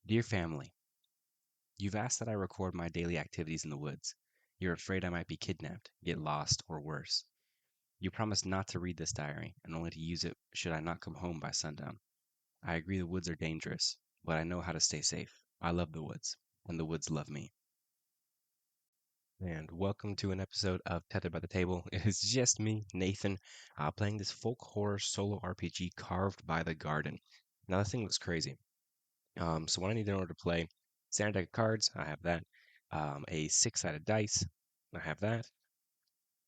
Dear family, you've asked that I record my daily activities in the woods. You're afraid I might be kidnapped, get lost, or worse. You promised not to read this diary and only to use it should I not come home by sundown. I agree the woods are dangerous, but I know how to stay safe. I love the woods, and the woods love me. And welcome to an episode of Tethered by the Table. It is just me, Nathan, playing this folk horror solo RPG carved by the garden. Now, this thing looks crazy. So what I need in order to play, standard deck of cards, I have that. A six-sided dice, I have that.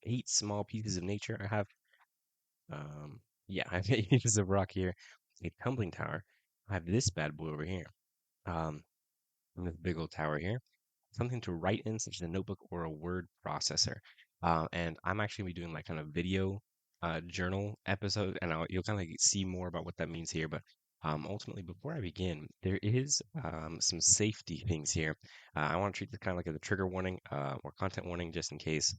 Eight small pieces of nature, I have. Yeah, I have eight pieces of rock here. A tumbling tower. I have this bad boy over here. Um, and this big old tower here. Something to write in, such as a notebook or a word processor. And I'm actually gonna be doing like kind of video journal episode, and you'll kind of like see more about what that means here. But ultimately, before I begin, there is some safety things here. I want to treat this kind of like as a trigger warning or content warning, just in case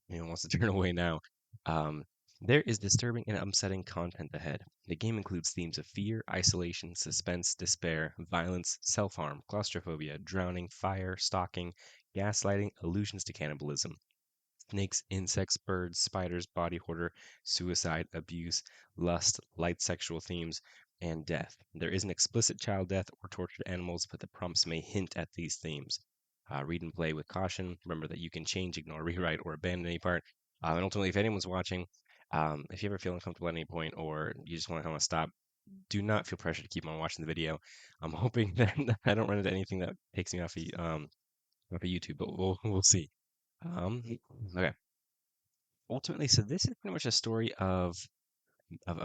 anyone wants to turn away now. Um, there is disturbing and upsetting content ahead. The game includes themes of fear, isolation, suspense, despair, violence, self harm, claustrophobia, drowning, fire, stalking, gaslighting, allusions to cannibalism, snakes, insects, birds, spiders, body horror, suicide, abuse, lust, light sexual themes, and death. There isn't explicit child death or tortured animals, but the prompts may hint at these themes. Read and play with caution. Remember that you can change, ignore, rewrite, or abandon any part. And ultimately, if anyone's watching, if you ever feel uncomfortable at any point or you just want to kind of stop, do not feel pressure to keep on watching the video. I'm hoping that I don't run into anything that takes me off of YouTube, but we'll see. Um, okay. Ultimately, so this is pretty much a story of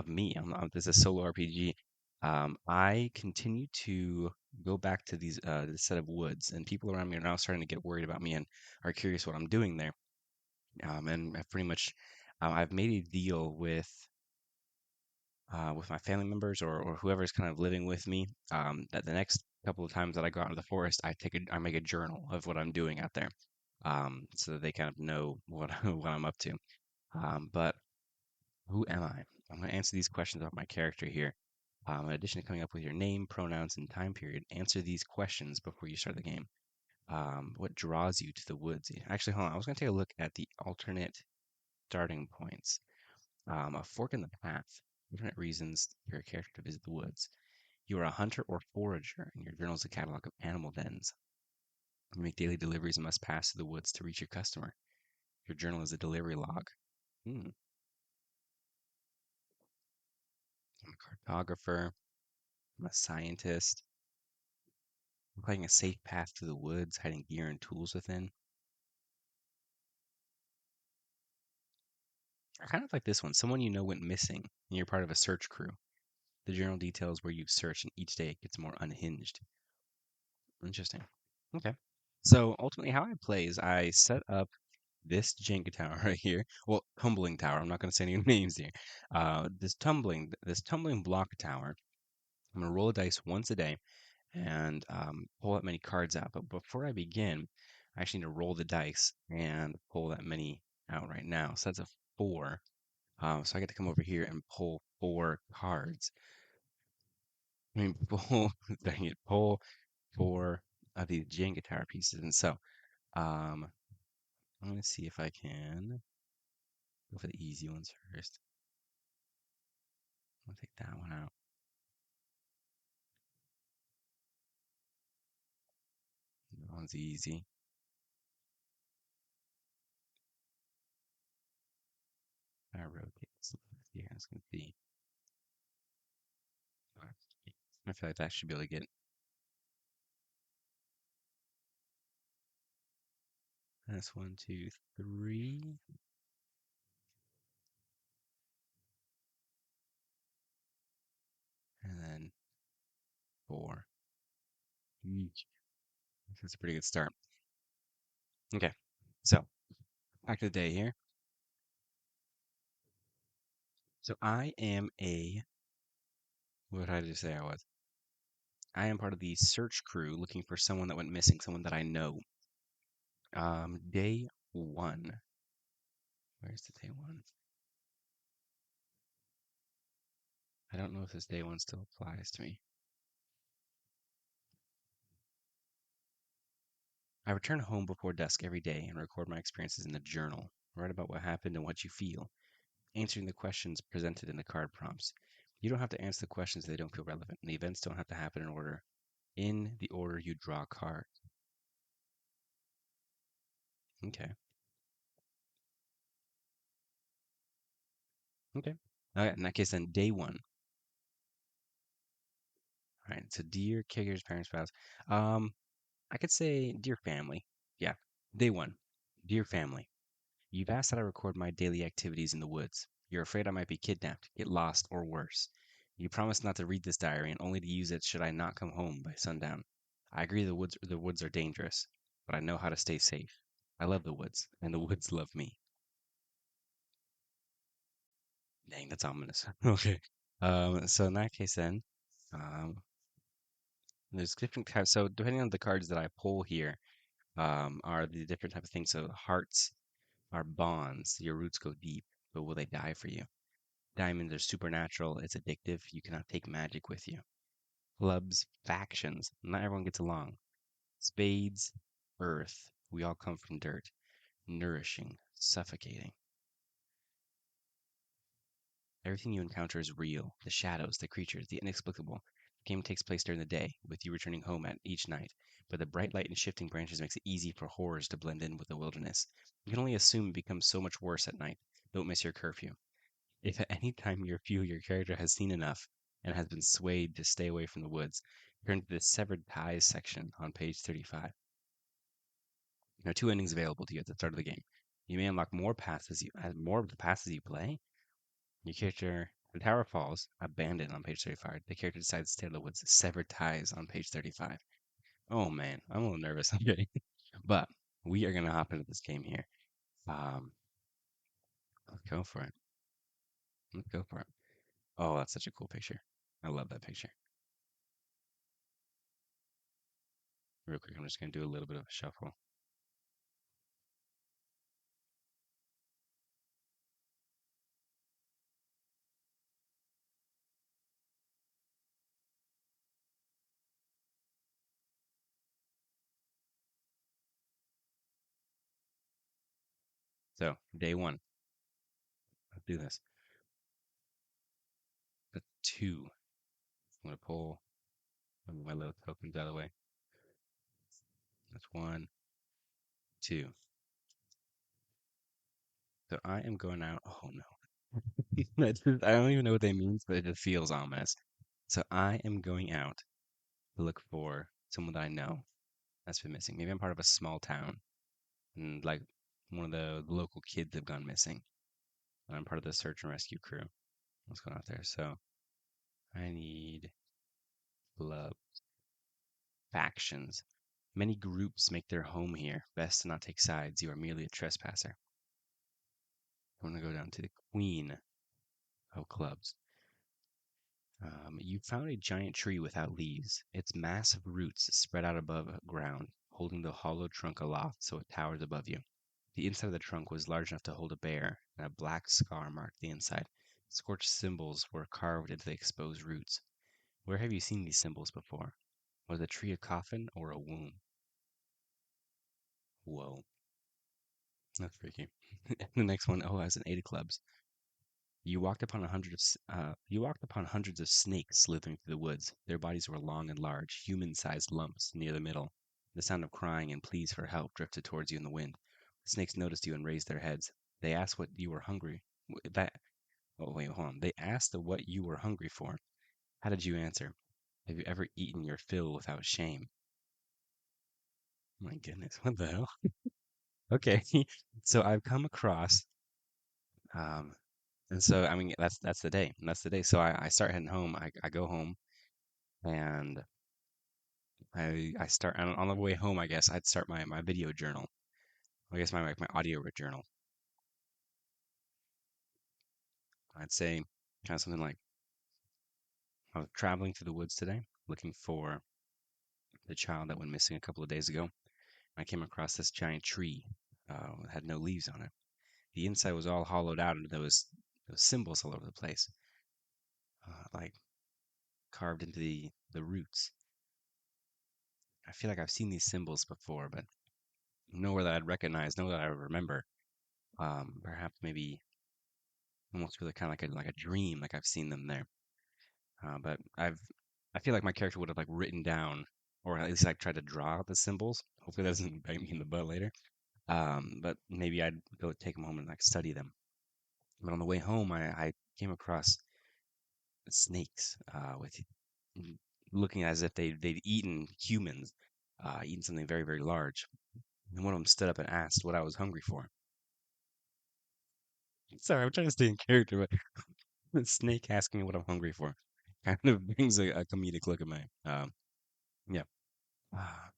me. This is a solo RPG. I continue to go back to this set of woods, and people around me are now starting to get worried about me and are curious what I'm doing there. And I've pretty much I've made a deal with my family members or whoever's kind of living with me that the next couple of times that I go out into the forest, I make a journal of what I'm doing out there, so that they kind of know what what I'm up to. But who am I? I'm going to answer these questions about my character here. In addition to coming up with your name, pronouns, and time period, answer these questions before you start the game. What draws you to the woods? Actually, hold on. I was going to take a look at the alternate starting points. A fork in the path. Alternate reasons for your character to visit the woods. You are a hunter or forager, and your journal is a catalog of animal dens. You make daily deliveries and must pass through the woods to reach your customer. Your journal is a delivery log. Hmm. I'm a cartographer. I'm a scientist. Playing a safe path through the woods, hiding gear and tools within. I kind of like this one. Someone you know went missing, and you're part of a search crew. The journal details where you've searched, and each day it gets more unhinged. Interesting. Okay. So ultimately, how I play is I set up this Jenga tower right here. Well, tumbling tower. I'm not going to say any names here. This tumbling block tower. I'm going to roll a dice once a day and pull that many cards out. But before I begin, I actually need to roll the dice and pull that many out right now. So that's a four. So I get to come over here and pull four cards. I mean, pull, dang it, pull four of these Jenga tower pieces. And so um, I'm going to see if I can go for the easy ones first. I'll take that one out. That one's easy. I rotate this a little bit here. It's going to see. I feel like that should be able to get. That's one, two, three. And then four. Each. That's a pretty good start. Okay, so back to the day here. So I am what did I just say I was? I am part of the search crew looking for someone that went missing, someone that I know. Day one. Where's the day one? I don't know if this day one still applies to me. I return home before dusk every day and record my experiences in the journal. Write about what happened and what you feel, answering the questions presented in the card prompts. You don't have to answer the questions if they don't feel relevant, and the events don't have to happen in the order you draw a card. Okay. Okay. All right, in that case, then day one. All right. So, dear caregivers, parents, spouse. I could say, dear family. Yeah. Day one. Dear family. You've asked that I record my daily activities in the woods. You're afraid I might be kidnapped, get lost, or worse. You promised not to read this diary and only to use it should I not come home by sundown. I agree the woods are dangerous, but I know how to stay safe. I love the woods, and the woods love me. Dang, that's ominous. Okay. So in that case then, um, there's different types. So depending on the cards that I pull here, are the different type of things. So hearts are bonds. Your roots go deep, but will they die for you? Diamonds are supernatural. It's addictive. You cannot take magic with you. Clubs, factions. Not everyone gets along. Spades, earth. We all come from dirt. Nourishing, suffocating. Everything you encounter is real. The shadows, the creatures, the inexplicable. The game takes place during the day, with you returning home at each night. But the bright light and shifting branches makes it easy for horrors to blend in with the wilderness. You can only assume it becomes so much worse at night. Don't miss your curfew. If at any time you feel your character has seen enough and has been swayed to stay away from the woods, turn to the severed ties section on page 35. There are two endings available to you at the start of the game. You may unlock more paths as more of the paths as you play. Your character, the tower falls, abandoned on page 35. The character decides to stay in the woods, severed ties on page 35. Oh man, I'm a little nervous. Okay, but we are gonna hop into this game here. Um, let's go for it. Let's go for it. Oh, that's such a cool picture. I love that picture. Real quick, I'm just gonna do a little bit of a shuffle. So, day one, let's do this. The two. I'm gonna pull my little tokens out of the way. That's one, two. So I am going out. Oh no. I don't even know what that means, but it just feels ominous. So I am going out to look for someone that I know that's been missing. Maybe I'm part of a small town and like one of the local kids have gone missing. And I'm part of the search and rescue crew. What's going on out there? So I need love factions. Many groups make their home here. Best to not take sides. You are merely a trespasser. I'm going to go down to the Queen of Clubs. You found a giant tree without leaves. Its massive roots spread out above ground, holding the hollow trunk aloft so it towers above you. The inside of the trunk was large enough to hold a bear, and a black scar marked the inside. Scorched symbols were carved into the exposed roots. Where have you seen these symbols before? Was the tree a coffin or a womb? Whoa, that's freaky. The next one, oh, as an eight of clubs. You walked upon hundreds of snakes slithering through the woods. Their bodies were long and large, human-sized lumps near the middle. The sound of crying and pleas for help drifted towards you in the wind. The snakes noticed you and raised their heads. They asked what you were hungry. That. Oh wait, hold on. They asked what you were hungry for. How did you answer? Have you ever eaten your fill without shame? My goodness, what the hell? Okay, so I've come across um, and so I mean that's the day. That's the day. So I start heading home. I go home and I start on the way home. I guess I'd start my video journal. I guess my audio journal. I'd say kind of something like I was traveling through the woods today, looking for the child that went missing a couple of days ago. I came across this giant tree. It had no leaves on it. The inside was all hollowed out, and there was symbols all over the place, like carved into the roots. I feel like I've seen these symbols before, but nowhere that I'd recognize, nowhere that I would remember. Perhaps maybe almost really kind of like a dream, like I've seen them there. But I feel like my character would have like written down, or at least like tried to draw the symbols. Hopefully that doesn't bite me in the butt later. But maybe I'd go take them home and like study them. But on the way home, I came across snakes with looking as if they'd eaten humans, eaten something very, very large. And one of them stood up and asked what I was hungry for. Sorry, I'm trying to stay in character, but the snake asking me what I'm hungry for kind of brings a comedic look at my yeah. Ah,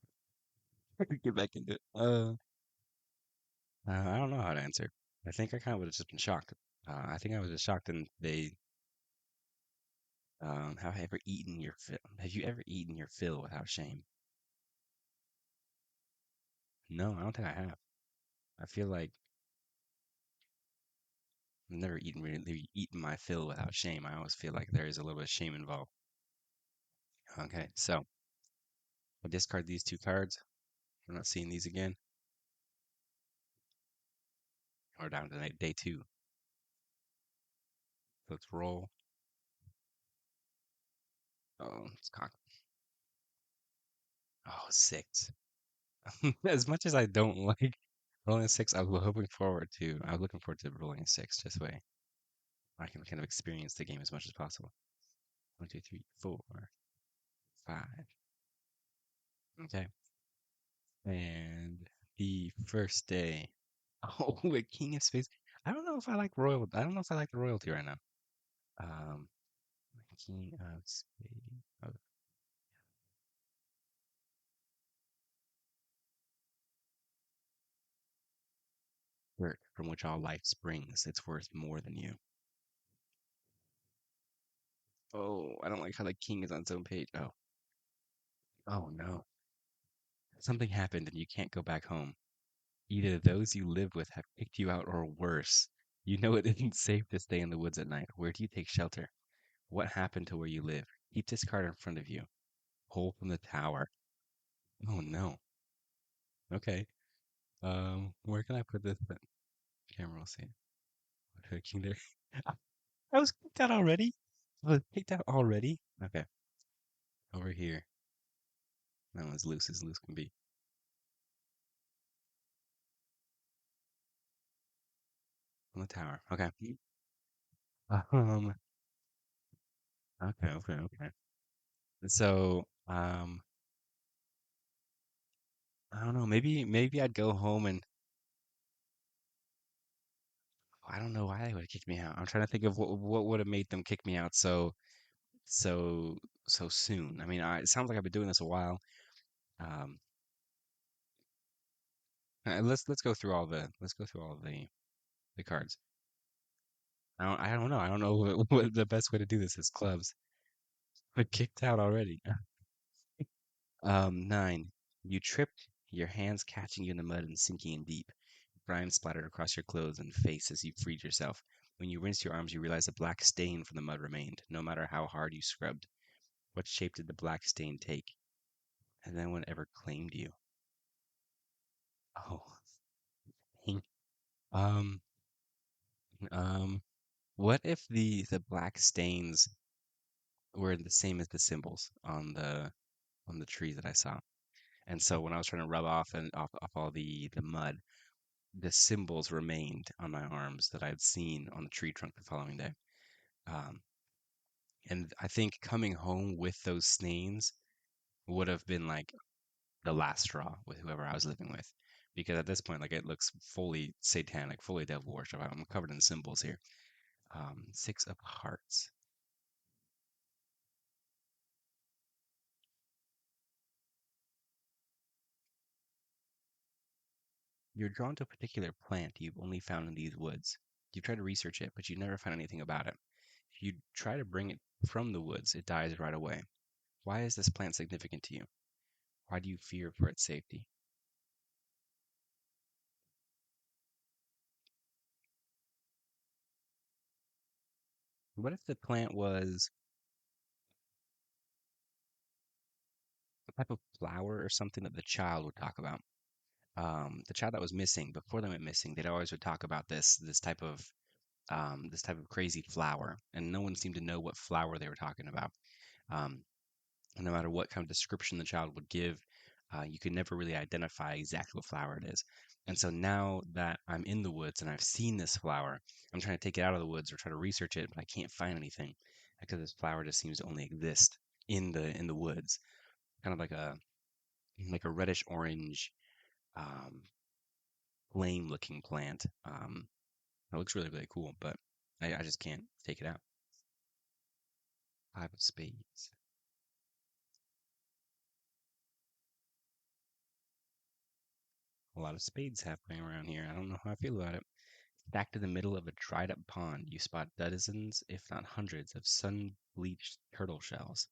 get back into it. I don't know how to answer. I think I kind of would have just been shocked. I think I was just shocked, and they have I ever eaten your fill? Have you ever eaten your fill without shame? No, I don't think I have. I feel like I've never eaten my fill without shame. I always feel like there is a little bit of shame involved. Okay, so I'll discard these two cards. We're not seeing these again. We're down to day two. Let's roll. Oh, it's cocked. Oh, six. As much as I don't like rolling a six, I was looking forward to rolling a six. Just way I can kind of experience the game as much as possible. One, two, three, four, five. Okay. And the first day. Oh, with King of Spades. I don't know if I like royal. I don't know if I like the royalty right now. Um, King of Spades. Oh, dirt from which all life springs. It's worth more than you. Oh, I don't like how the king is on its own page. Oh, oh no. Something happened and you can't go back home. Either those you live with have kicked you out or worse. You know it isn't safe to stay in the woods at night. Where do you take shelter? What happened to where you live? Keep this card in front of you. Pull from the tower. Oh no. Okay. Where can I put this? Camera will see. Put a king there. I was kicked out already. I was kicked out already. Okay. Over here. That one's loose as loose can be. On the tower. Okay. Um. Okay. Okay. Okay. So, I don't know. Maybe I'd go home and I don't know why they would have kicked me out. I'm trying to think of what would have made them kick me out so so soon. I mean, it sounds like I've been doing this a while. Um, let's go through all the cards. I don't know. I don't know what the best way to do this is. Clubs. But kicked out already. Nine. You tripped, your hands catching you in the mud and sinking in deep. Brine splattered across your clothes and face as you freed yourself. When you rinsed your arms, you realized a black stain from the mud remained, no matter how hard you scrubbed. What shape did the black stain take? And then one ever claimed you. Oh, dang. Um, um, what if the black stains were the same as the symbols on the tree that I saw? And so when I was trying to rub off and off all the mud, the symbols remained on my arms that I had seen on the tree trunk the following day. Um, and I think coming home with those stains would have been like the last straw with whoever I was living with. Because at this point, like it looks fully satanic, fully devil worship. I'm covered in symbols here. Six of Hearts. You're drawn to a particular plant you've only found in these woods. You try to research it, but you never find anything about it. If you try to bring it from the woods, it dies right away. Why is this plant significant to you? Why do you fear for its safety? What if the plant was a type of flower or something that the child would talk about? the child that was missing before they went missing, they'd always would talk about this type of crazy flower, and no one seemed to know what flower they were talking about. Um, and no matter what kind of description the child would give, you could never really identify exactly what flower it is. And so now that I'm in the woods and I've seen this flower, I'm trying to take it out of the woods or try to research it, but I can't find anything because this flower just seems to only exist in the woods, kind of like a reddish orange, um, flame-looking plant. It looks really really cool, but I just can't take it out. Five of spades. A lot of spades happening around here. I don't know how I feel about it. Stacked in the middle of a dried up pond, you spot dozens, if not hundreds, of sun bleached turtle shells.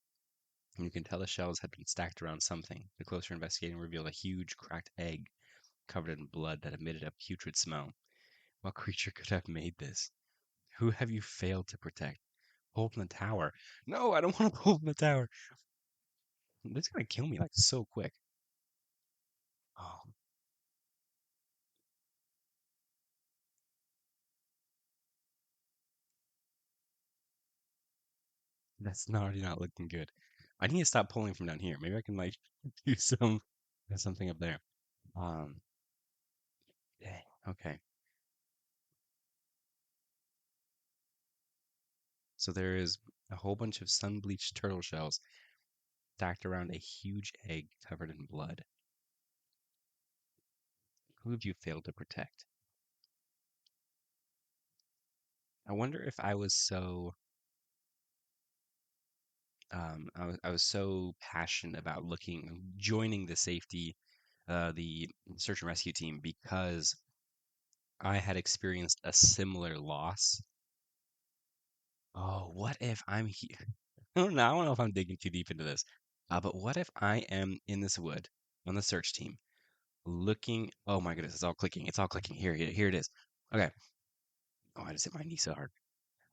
And you can tell the shells had been stacked around something. The closer investigating revealed a huge cracked egg covered in blood that emitted a putrid smell. What creature could have made this? Who have you failed to protect? Pull from the tower. No, I don't want to pull from the tower. This is gonna kill me like so quick. Oh, that's not already not looking good. I need to stop pulling from down here. Maybe I can like do something up there. Um, dang. Okay. So there is a whole bunch of sun-bleached turtle shells stacked around a huge egg covered in blood. Who have you failed to protect? I wonder if I was so passionate about joining the search and rescue team because I had experienced a similar loss. Oh, what if I'm here? I don't know. I don't know if I'm digging too deep into this. But what if I am in this wood on the search team, looking? Oh my goodness, it's all clicking. It's all clicking. Here it is. Okay. Oh, I just hit my knee so hard.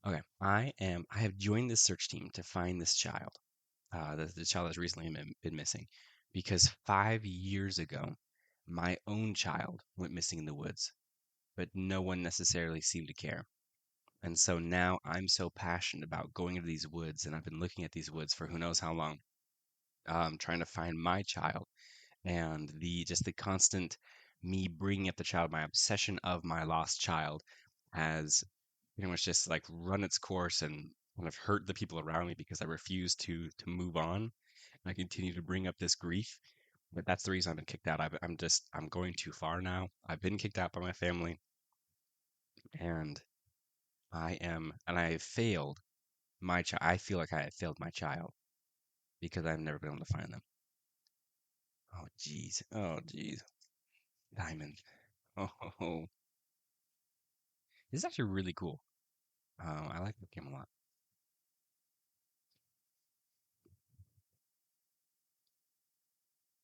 Okay. I have joined this search team to find this child, the child that's recently been missing, because 5 years ago, my own child went missing in the woods, but no one necessarily seemed to care. And so now I'm so passionate about going into these woods, and I've been looking at these woods for who knows how long, trying to find my child. And the constant me bringing up the child, my obsession of my lost child, has pretty much just like run its course and kind of hurt the people around me because I refuse to move on. I continue to bring up this grief, but that's the reason I've been kicked out. I'm going too far now. I've been kicked out by my family, and I have failed my child. I feel like I have failed my child because I've never been able to find them. Oh jeez. Oh jeez. Diamond. Oh, this is actually really cool. I like the game a lot.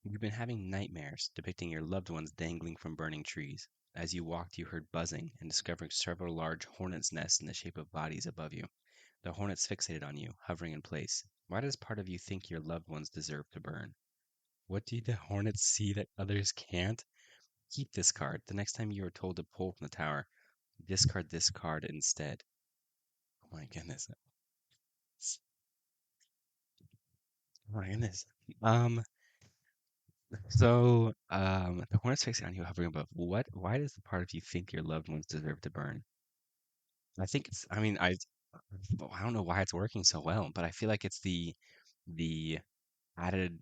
You've been having nightmares depicting your loved ones dangling from burning trees. As you walked, you heard buzzing and discovered several large hornets' nests in the shape of bodies above you. The hornets fixated on you, hovering in place. Why does part of you think your loved ones deserve to burn? What do the hornets see that others can't? Keep this card. The next time you are told to pull from the tower, discard this card instead. Oh my goodness. Oh my goodness. Um, the hornets fixing on you hovering above. Why does the part of you think your loved ones deserve to burn? I mean, I don't know why it's working so well, but I feel like it's the added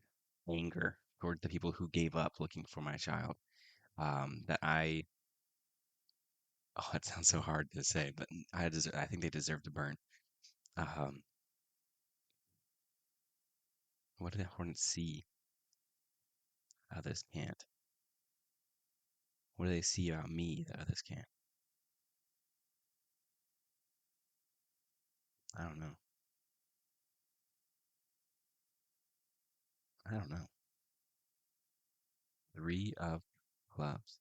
anger toward the people who gave up looking for my child. That oh, it sounds so hard to say, but I think they deserve to burn. Um, what do the hornets see others can't? What do they see about me that others can't? I don't know. I don't know. Three of clubs.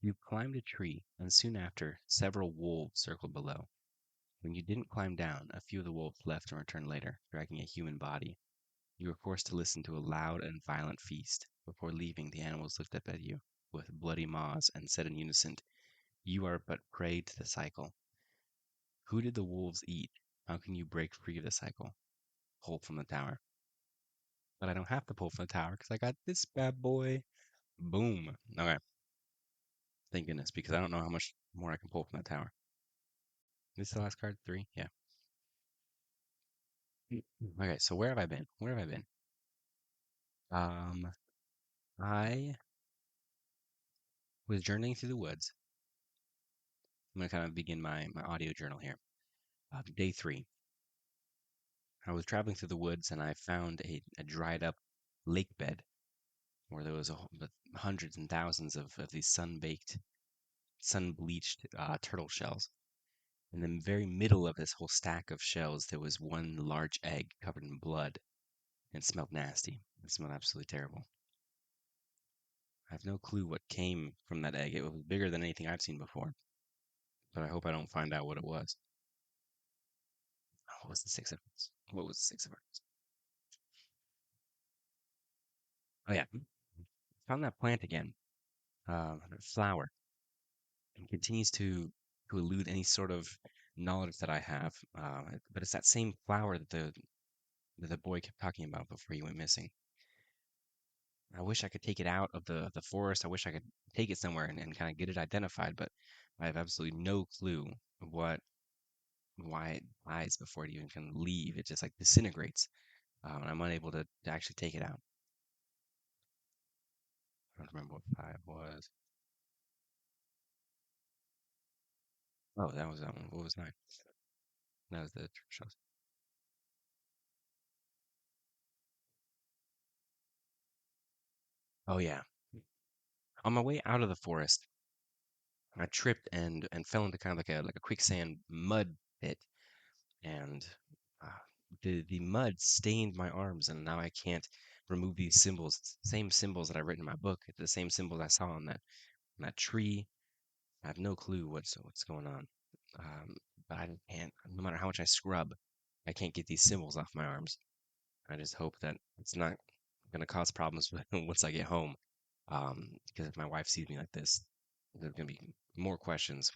You climbed a tree, and soon after, several wolves circled below. When you didn't climb down, a few of the wolves left and returned later, dragging a human body. You were forced to listen to a loud and violent feast. Before leaving, the animals looked up at you with bloody maws and said in unison, "You are but prey to the cycle." Who did the wolves eat? How can you break free of the cycle? Pull from the tower. But I don't have to pull from the tower because I got this bad boy. Boom. Okay. Thank goodness, because I don't know how much more I can pull from that tower. This is the last card? Three? Yeah. Okay, so where have I been? Where have I been? Um, I was journeying through the woods. I'm gonna kind of begin my audio journal here. Day three. I was traveling through the woods and I found a dried up lake bed where there was hundreds and thousands of these sun-baked, sun-bleached turtle shells. In the very middle of this whole stack of shells, there was one large egg covered in blood and smelled nasty. It smelled absolutely terrible. I have no clue what came from that egg. It was bigger than anything I've seen before, but I hope I don't find out what it was. What was the Six of Hearts? What was the Six of Hearts? Oh yeah, found that plant again. Flower. It continues to elude any sort of knowledge that I have. But it's that same flower that the boy kept talking about before he went missing. I wish I could take it out of the forest. I wish I could take it somewhere and kind of get it identified, but I have absolutely no clue what why it dies before it even can leave. It just like disintegrates, and I'm unable to actually take it out. I don't remember what five was. Oh, that was that one. What was nine? That was the shows. Oh yeah. On my way out of the forest, I tripped and fell into kind of like a quicksand mud pit, and uh, the mud stained my arms, and now I can't remove these symbols. It's the same symbols that I've written in my book. It's the same symbols I saw on that tree. I have no clue what's going on. Um, but I can't. No matter how much I scrub, I can't get these symbols off my arms. I just hope that it's not going to cause problems once I get home. Because if my wife sees me like this, there's going to be more questions,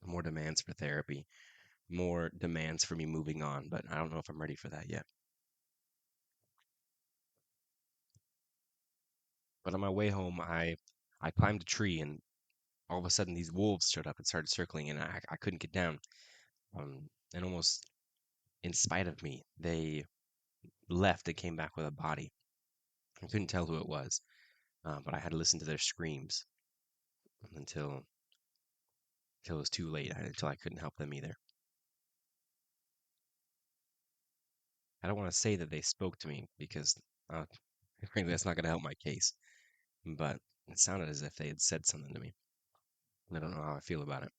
more demands for therapy, more demands for me moving on. But I don't know if I'm ready for that yet. But on my way home, I climbed a tree, and all of a sudden these wolves showed up and started circling, and I couldn't get down. And almost in spite of me, they left and came back with a body. I couldn't tell who it was, but I had to listen to their screams until it was too late, until I couldn't help them either. I don't want to say that they spoke to me because, uh, frankly, that's not going to help my case. But it sounded as if they had said something to me. I don't know how I feel about it.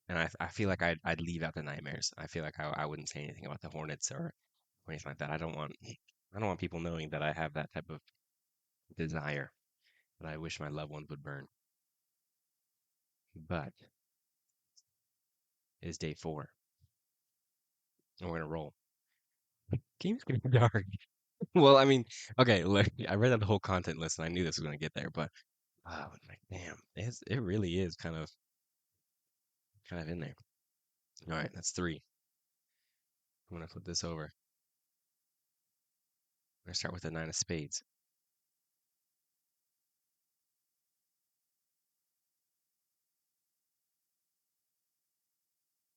And I feel like I'd leave out the nightmares. I feel like I wouldn't say anything about the hornets or anything like that. I don't want people knowing that I have that type of desire that I wish my loved ones would burn. But it is day four, and we're gonna roll. Game's getting dark. Well, I mean, okay, look, I read out the whole content list and I knew this was gonna get there, but like, damn, it really is kind of in there. All right, that's three. I'm gonna flip this over. We're gonna start with the nine of spades.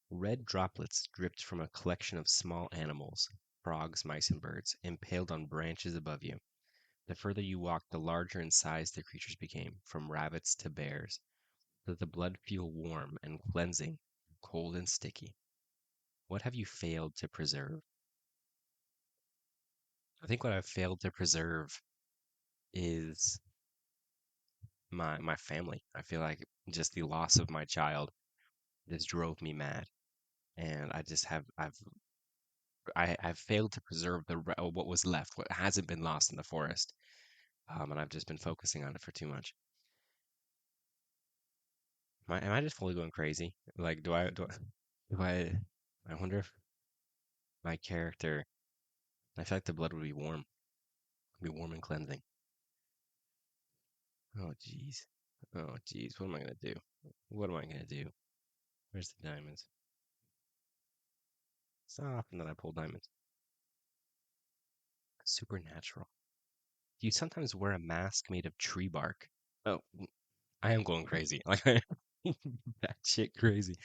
Red droplets dripped from a collection of small animals, frogs, mice, and birds, impaled on branches above you. The further you walked, the larger in size the creatures became, from rabbits to bears. Let the blood feel warm and cleansing, cold and sticky. What have you failed to preserve? I think what I've failed to preserve is my family. I feel like just the loss of my child just drove me mad, and I just have I've failed to preserve what was left, what hasn't been lost in the forest. and I've just been focusing on it for too much. Am I just fully going crazy? Like, do I wonder if my character, I feel like the blood would be warm and cleansing. Oh, jeez. Oh, jeez. What am I gonna do? What am I gonna do? Where's the diamonds? Stop. And then I pull diamonds. Supernatural. Do you sometimes wear a mask made of tree bark? Oh, I am going crazy. Like, that shit crazy.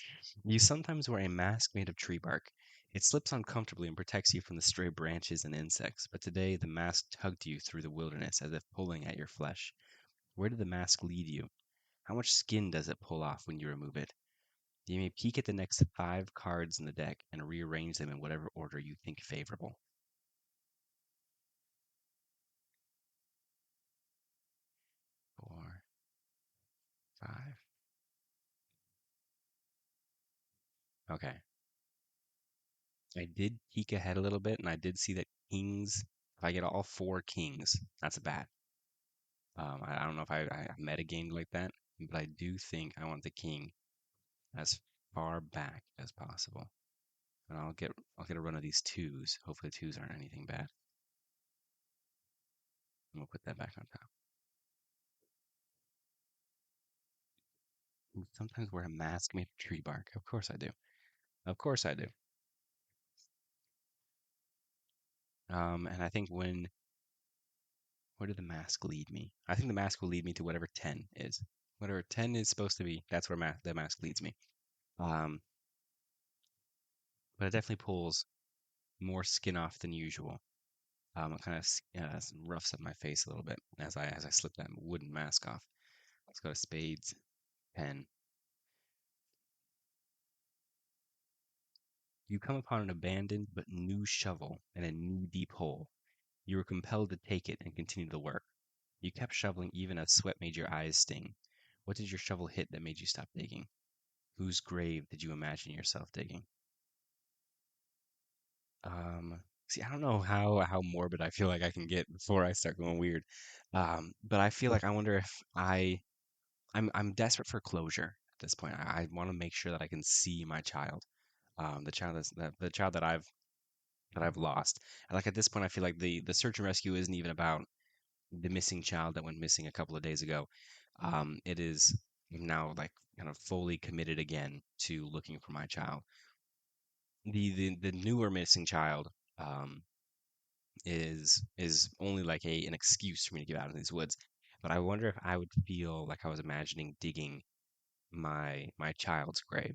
You sometimes wear a mask made of tree bark. It slips on comfortably and protects you from the stray branches and insects. But today, the mask tugged you through the wilderness as if pulling at your flesh. Where did the mask lead you? How much skin does it pull off when you remove it? You may peek at the next 5 cards in the deck and rearrange them in whatever order you think favorable. 4, 5. Okay. I did peek ahead a little bit, and I did see that kings, if I get all 4 kings, that's a bat. I don't know if I metagamed like that, but I do think I want the king as far back as possible. And I'll get a run of these twos. Hopefully twos aren't anything bad. And we'll put that back on top. You sometimes wear a mask made of tree bark. Of course I do. Of course I do. And I think where did the mask lead me? I think the mask will lead me to whatever 10 is. Whatever 10 is supposed to be, that's where the mask leads me. Um, but it definitely pulls more skin off than usual. It kind of roughs up my face a little bit as I slip that wooden mask off. Let's go to spades, 10. You come upon an abandoned but new shovel in a knee-deep hole. You were compelled to take it and continue the work. You kept shoveling even as sweat made your eyes sting. What did your shovel hit that made you stop digging? Whose grave did you imagine yourself digging? See, I don't know how morbid I feel like I can get before I start going weird. But I feel like I wonder if I'm desperate for closure at this point. I want to make sure that I can see my child, the child that I've lost. And like at this point, I feel like the search and rescue isn't even about the missing child that went missing a couple of days ago. It is now like kind of fully committed again to looking for my child. The newer missing child um, is only like an excuse for me to get out of these woods. But I wonder if I would feel like I was imagining digging my child's grave,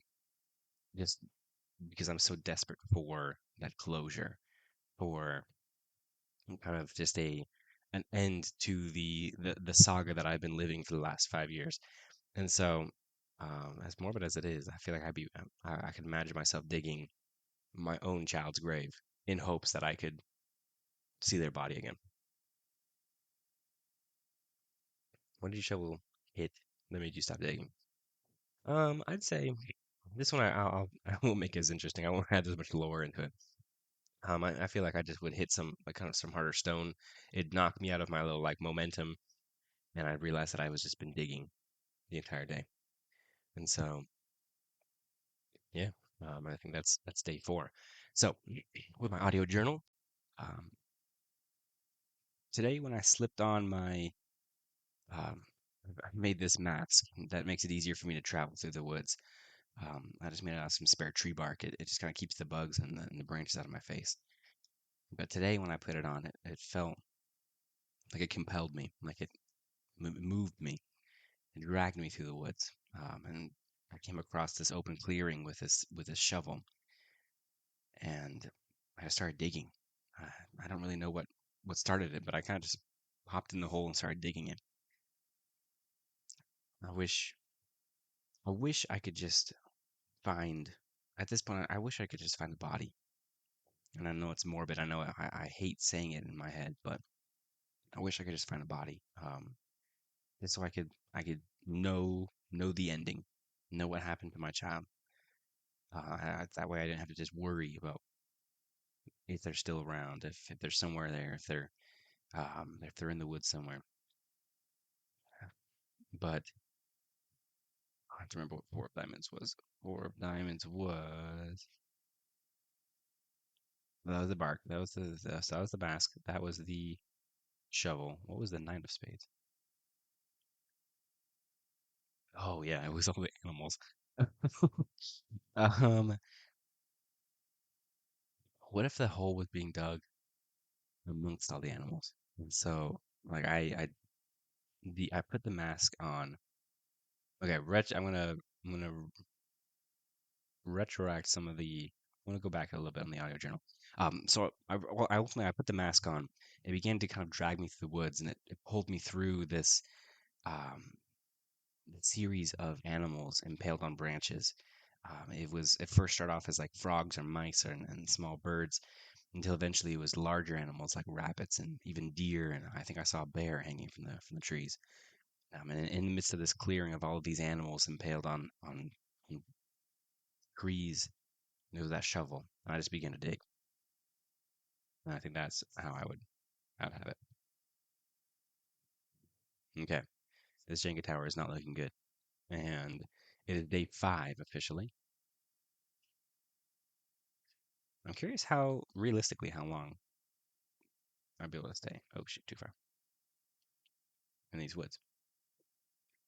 just because I'm so desperate for that closure, for kind of just an end to the saga that I've been living for the last 5 years. And so, as morbid as it is, I feel like I could imagine myself digging my own child's grave in hopes that I could see their body again. What did you shovel hit that made you stop digging? I'd say this one I won't make it as interesting. I won't add as much lore into it. I feel like I just would hit some like kind of some harder stone. It'd knock me out of my little like momentum, and I'd realize that I was just been digging the entire day. And so, yeah, I think that's day 4. So, with my audio journal, um, today when I slipped on um, I made this mask that makes it easier for me to travel through the woods. I just made it out of some spare tree bark. It just kind of keeps the bugs and the branches out of my face. But today when I put it on, it felt like it compelled me, like it moved me and dragged me through the woods. And I came across this open clearing with this shovel, and I started digging. I don't really know what started it, but I kind of just hopped in the hole and started digging it. I wish I wish I could just find at this point I wish I could just find the body. And I know it's morbid. I know I hate saying it in my head, but I wish I could just find a body. Just so I could know the ending, know what happened to my child. That way I didn't have to just worry about if they're still around, if they're somewhere there, if they're in the woods somewhere. but I have to remember what four of diamonds was. Four of diamonds was that was the bark. That was that was the basket. That was the shovel. What was the nine of spades? Oh yeah, it was all the animals. Um, what if the hole was being dug amongst all the animals? And so, like, I put the mask on. Okay, I'm gonna retroact some of the. I want to go back a little bit on the audio journal. So I ultimately I put the mask on. It began to kind of drag me through the woods, and it pulled me through this um, series of animals impaled on branches. It first started off as like frogs or mice and small birds, until eventually it was larger animals like rabbits and even deer, and I think I saw a bear hanging from the trees. And in the midst of this clearing of all of these animals impaled on trees, there was that shovel. And I just began to dig. And I think that's how I would have it. Okay, this Jenga tower is not looking good, and it is day five officially. I'm curious how realistically how long I'd be able to stay. Oh shoot, too far in these woods.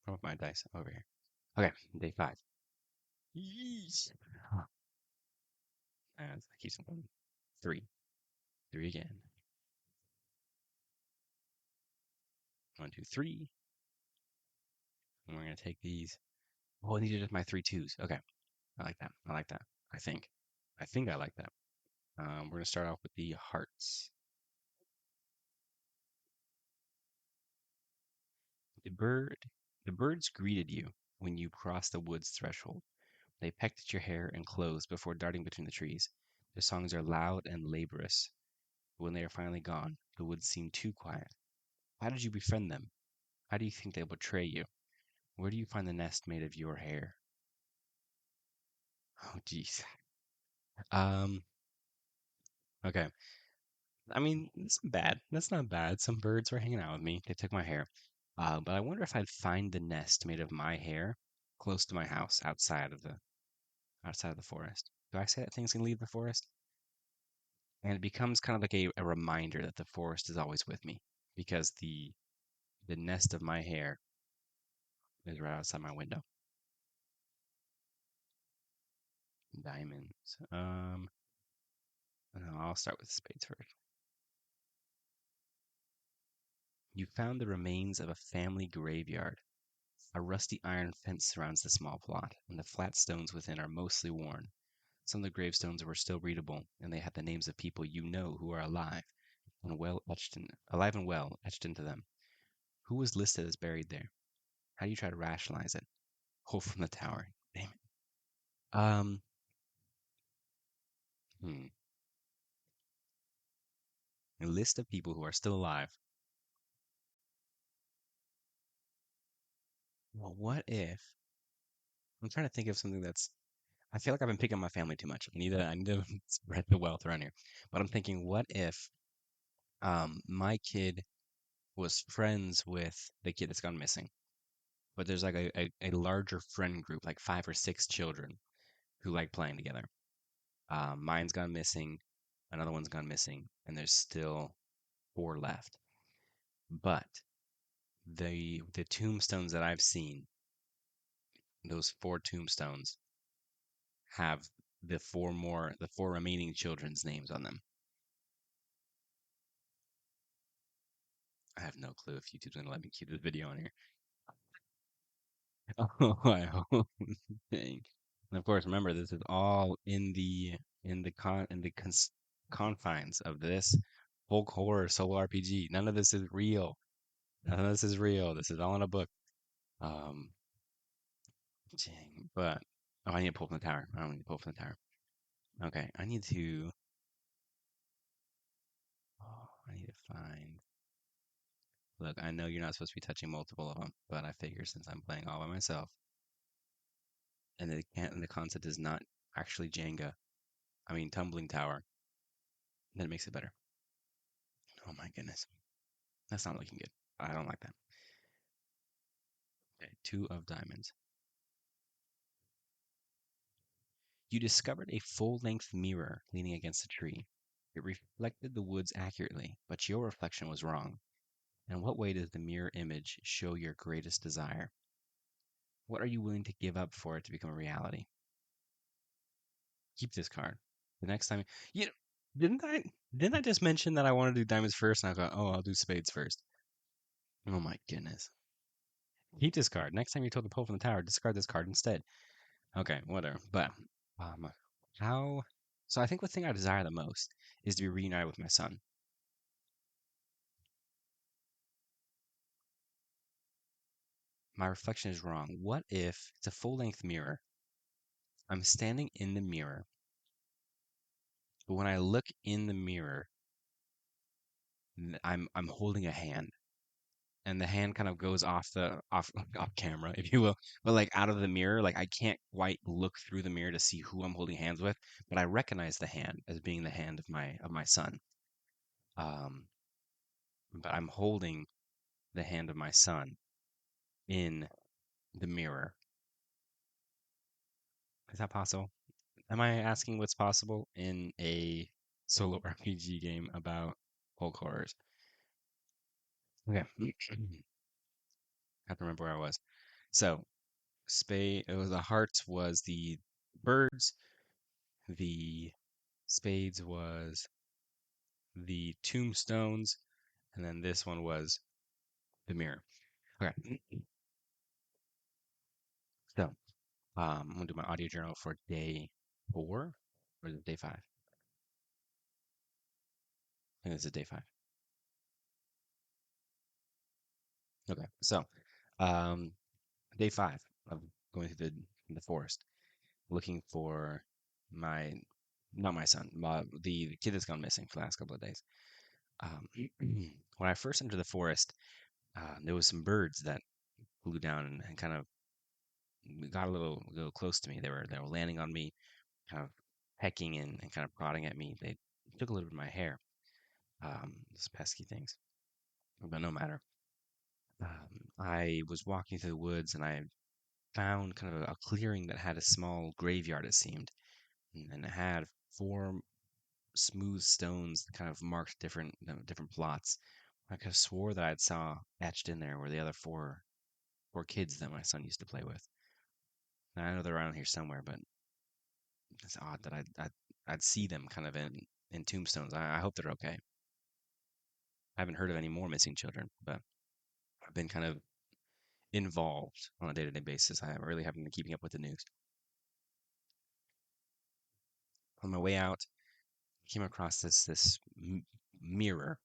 From my dice over here. Okay, day five. Yeesh. As I keep going. Three. Three again. One, two, three. And we're gonna take these. Oh, these are just my three twos. Okay. I like that. I like that. I think. I think I like that. We're gonna start off with the hearts. The bird. The birds greeted you when you crossed the wood's threshold. They pecked at your hair and clothes before darting between the trees. Their songs are loud and laborious. But when they are finally gone, the woods seem too quiet. How did you befriend them? How do you think they'll betray you? Where do you find the nest made of your hair? Oh, jeez. Um, okay. I mean, it's not bad. That's not bad. Some birds were hanging out with me. They took my hair. But I wonder if I'd find the nest made of my hair close to my house, outside of the forest. Do I say that things can leave the forest? And it becomes kind of like a reminder that the forest is always with me because the nest of my hair is right outside my window. Diamonds. No, I'll start with spades first. You found the remains of a family graveyard. A rusty iron fence surrounds the small plot, and the flat stones within are mostly worn. Some of the gravestones were still readable, and they had the names of people you know who are alive and well etched into them. Who was listed as buried there? How do you try to rationalize it? Hole from the tower. Damn it. Um, hmm. A list of people who are still alive. Well, what if I'm trying to think of something that's I feel like I've been picking on my family too much. I need to spread the wealth around here. But I'm thinking, what if my kid was friends with the kid that's gone missing? But there's like a larger friend group, like five or six children who like playing together. Mine's gone missing, another one's gone missing, and there's still four left. But the tombstones that I've seen, those four tombstones have the four remaining children's names on them. I have no clue if YouTube's gonna let me keep this video on here. Oh, I hope. Dang. And of course, remember this is all in the confines of this folk horror solo RPG. None of this is real. None of this is real. This is all in a book. Um, dang. But oh, I need to pull from the tower. I don't need to pull from the tower. Okay, I need to. Oh, I need to find. Look, I know you're not supposed to be touching multiple of them, but I figure since I'm playing all by myself, and the concept is not actually Jenga, I mean tumbling tower, then it makes it better. Oh my goodness, that's not looking good. I don't like that. Okay, two of diamonds. You discovered a full-length mirror leaning against a tree. It reflected the woods accurately, but your reflection was wrong. In what way does the mirror image show your greatest desire? What are you willing to give up for it to become a reality? Keep this card. The next time, you know, didn't I didn't I just mention that I want to do diamonds first, and I thought, oh, I'll do spades first. Oh my goodness. Keep this card. Next time you told the pull from the tower, discard this card instead. Okay, whatever. But um, how? So I think the thing I desire the most is to be reunited with my son. My reflection is wrong. What if it's a full-length mirror? I'm standing in the mirror, but when I look in the mirror, I'm holding a hand, and the hand kind of goes off the off camera, if you will, but like out of the mirror. Like I can't quite look through the mirror to see who I'm holding hands with, but I recognize the hand as being the hand of my son. Um, but I'm holding the hand of my son in the mirror. Is that possible? Am I asking what's possible in a solo RPG game about folk horrors? Okay. I have to remember where I was. So, spade. It was the hearts was the birds. The spades was the tombstones, and then this one was the mirror. Okay. So, I'm gonna do my audio journal for day 4, or is it day 5? I think this is day 5. Okay. So, um, day 5 of going through the forest, looking for my not my son, the kid that's gone missing for the last couple of days. Um, when I first entered the forest, there was some birds that flew down and kind of got a little close to me. They were landing on me, kind of pecking and kind of prodding at me. They took a little bit of my hair. Those pesky things, but no matter. I was walking through the woods and I found kind of a clearing that had a small graveyard, it seemed, and it had 4 smooth stones that kind of marked different plots. I could have swore that I'd saw etched in there were the other four kids that my son used to play with. And I know they're around here somewhere, but it's odd that I'd see them kind of in tombstones. I hope they're okay. I haven't heard of any more missing children, but I've been kind of involved on a day-to-day basis. I really haven't been keeping up with the news. On my way out, I came across this mirror,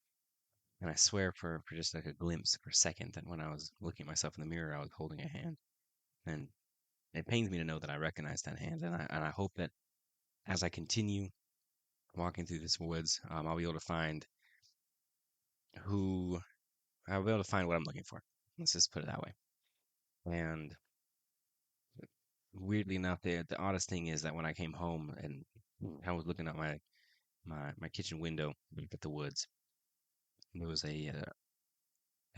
and I swear for just like a glimpse for a second that when I was looking at myself in the mirror, I was holding a hand. And it pains me to know that I recognize that hand, and I hope that as I continue walking through this woods, I'll be able to find who I'll be able to find what I'm looking for. Let's just put it that way. And weirdly enough, the oddest thing is that when I came home and I was looking at my kitchen window, looked at the woods, there was a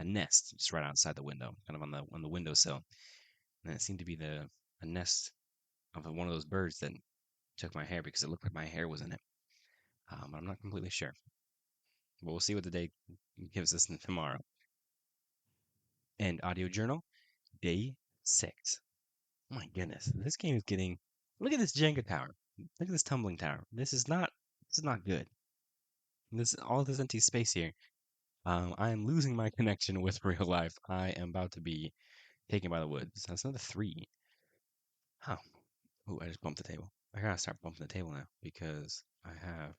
nest just right outside the window, kind of on the windowsill, and it seemed to be the a nest of one of those birds that took my hair because it looked like my hair was in it. But I'm not completely sure. But we'll see what the day gives us tomorrow. And audio journal, day 6. Oh my goodness, this game is getting. Look at this Jenga tower. Look at this tumbling tower. This is not good. This all this empty space here. I am losing my connection with real life. I am about to be taken by the woods. That's another 3. Oh, ooh, I just bumped the table. I gotta start bumping the table now because I have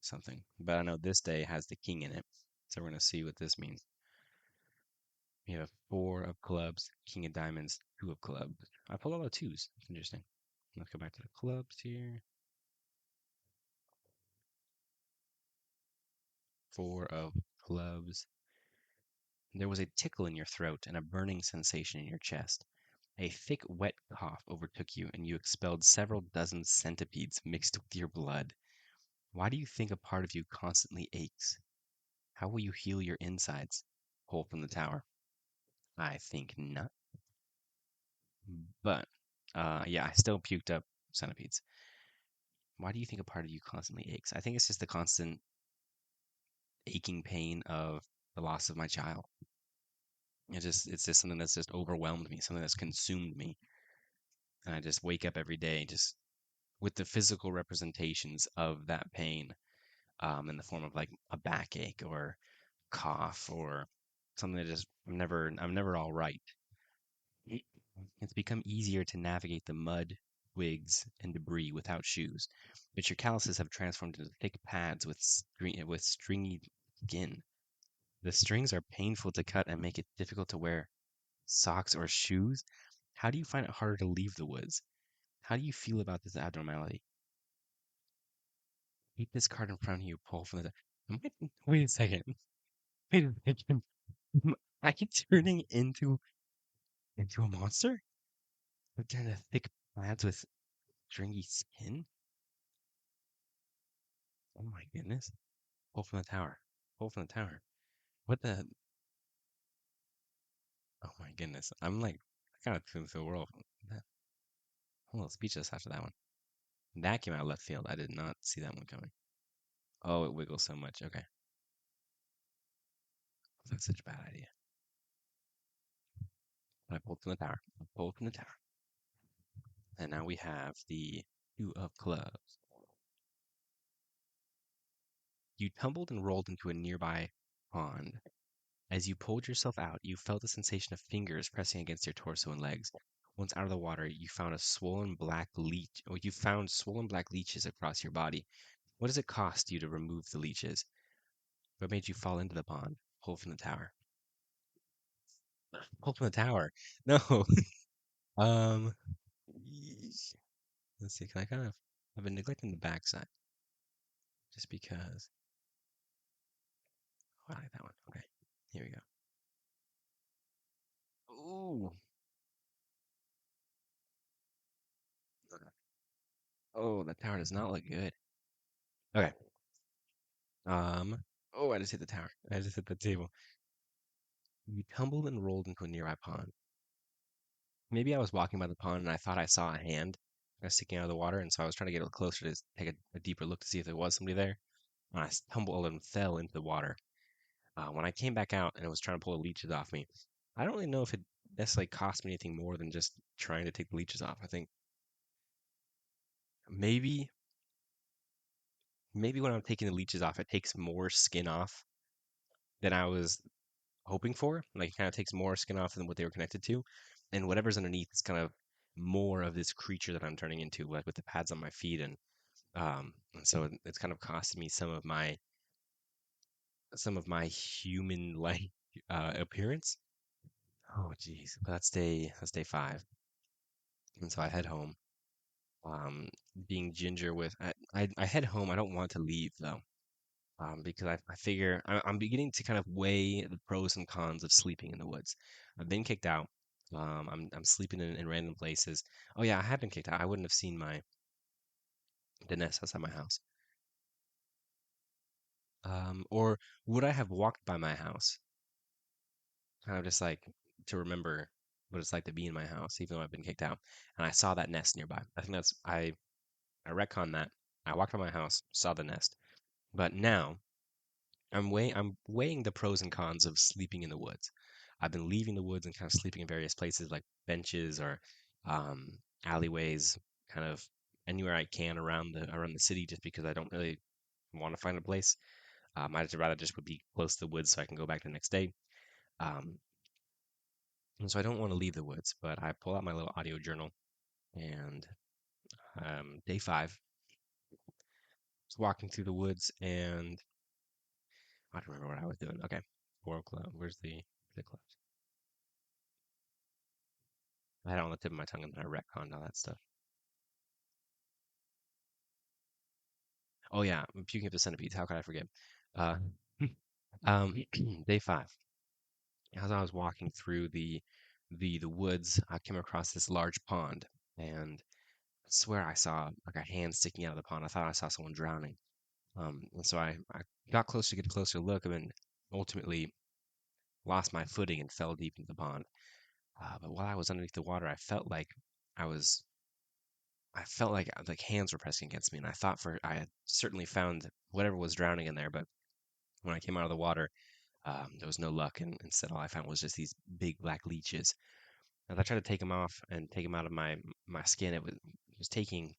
something. But I know this day has the king in it, so we're gonna see what this means. We have 4 of clubs, king of diamonds, 2 of clubs. I pulled all the 2s. That's interesting. Let's go back to the clubs here. 4 of clubs. There was a tickle in your throat and a burning sensation in your chest. A thick, wet cough overtook you, and you expelled several dozen centipedes mixed with your blood. Why do you think a part of you constantly aches? How will you heal your insides? Pull from the tower. I think not. But yeah, I still puked up centipedes. Why do you think a part of you constantly aches? I think it's just the constant aching pain of the loss of my child. It's just something that's just overwhelmed me, something that's consumed me. And I just wake up every day just with the physical representations of that pain, in the form of like a backache or cough or something that just I'm never all right. It's become easier to navigate the mud, twigs, and debris without shoes, but your calluses have transformed into thick pads with stringy skin. The strings are painful to cut and make it difficult to wear socks or shoes. How do you find it harder to leave the woods? How do you feel about this abnormality? Keep this card in front of you, pull from the. Wait a second. Wait a second. Am I turning into a monster? With kind of thick pads with stringy skin? Oh my goodness. Pull from the tower. Pull from the tower. What the? Oh my goodness. I'm like, I kind of threw the world. I'm a little speechless after that one. That came out of left field. I did not see that one coming. Oh, it wiggles so much. Okay. That's such a bad idea. But I pulled from the tower. I pulled from the tower. And now we have the two of clubs. You tumbled and rolled into a nearby pond. As you pulled yourself out, you felt the sensation of fingers pressing against your torso and legs. Once out of the water, you found swollen black leeches across your body. What does it cost you to remove the leeches? What made you fall into the pond? Pull from the tower. Pull from the tower. No. Um. yeesh. Let's see. Can I kind of? I've been neglecting the backside just because. Oh, I like that one. Okay. Here we go. Ooh. Oh, that tower does not look good. Okay. Oh, I just hit the tower. I just hit the table. You tumbled and rolled into a nearby pond. Maybe I was walking by the pond and I thought I saw a hand sticking out of the water, and so I was trying to get a little closer to take a deeper look to see if there was somebody there. And I tumbled and fell into the water. When I came back out and it was trying to pull the leeches off me, I don't really know if it necessarily cost me anything more than just trying to take the leeches off. I think maybe maybe when I'm taking the leeches off, it takes more skin off than I was hoping for. Like it kind of takes more skin off than what they were connected to, and whatever's underneath is kind of more of this creature that I'm turning into, like with the pads on my feet, and so it's kind of costing me some of my human like appearance. Oh geez, that's day 5, and so I head home. Being ginger with I head home. I don't want to leave though. Because I figure I'm beginning to kind of weigh the pros and cons of sleeping in the woods. I've been kicked out. I'm sleeping in random places. Oh yeah, I have been kicked out. I wouldn't have seen the nest outside my house. Or would I have walked by my house, kind of just like to remember what it's like to be in my house, even though I've been kicked out, and I saw that nest nearby. I think I retcon that. I walked by my house, saw the nest, but now I'm weighing the pros and cons of sleeping in the woods. I've been leaving the woods and kind of sleeping in various places like benches or alleyways, kind of anywhere I can around the city, just because I don't really want to find a place. I'd rather just would be close to the woods so I can go back the next day. Um, and so I don't want to leave the woods, but I pull out my little audio journal and day 5, was walking through the woods and I don't remember what I was doing. Okay, 4 o'clock. Where's the clock? I had it on the tip of my tongue and then I retconned all that stuff. Oh yeah, I'm puking up the centipedes. How could I forget? Uh, um, day 5. As I was walking through the woods, I came across this large pond, and I swear I saw like a hand sticking out of the pond. I thought I saw someone drowning. And so I got close to get a closer look, and then ultimately lost my footing and fell deep into the pond. But while I was underneath the water, I was I felt like hands were pressing against me, and I had certainly found whatever was drowning in there. But when I came out of the water, there was no luck, and instead all I found was just these big black leeches. As I tried to take them off and take them out of my skin, it was taking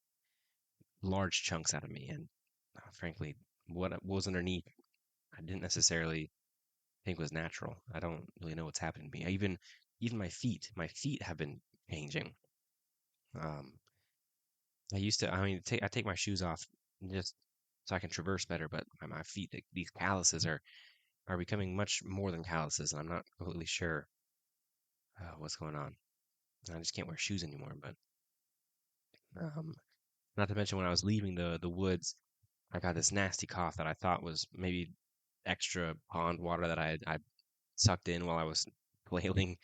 large chunks out of me, and frankly, what was underneath, I didn't necessarily think was natural. I don't really know what's happened to me. Even my feet have been changing. Um, I take my shoes off just so I can traverse better, but my feet, these calluses are becoming much more than calluses, and I'm not completely sure what's going on. I just can't wear shoes anymore. But um, not to mention when I was leaving the woods, I got this nasty cough that I thought was maybe extra pond water that I sucked in while I was flailing.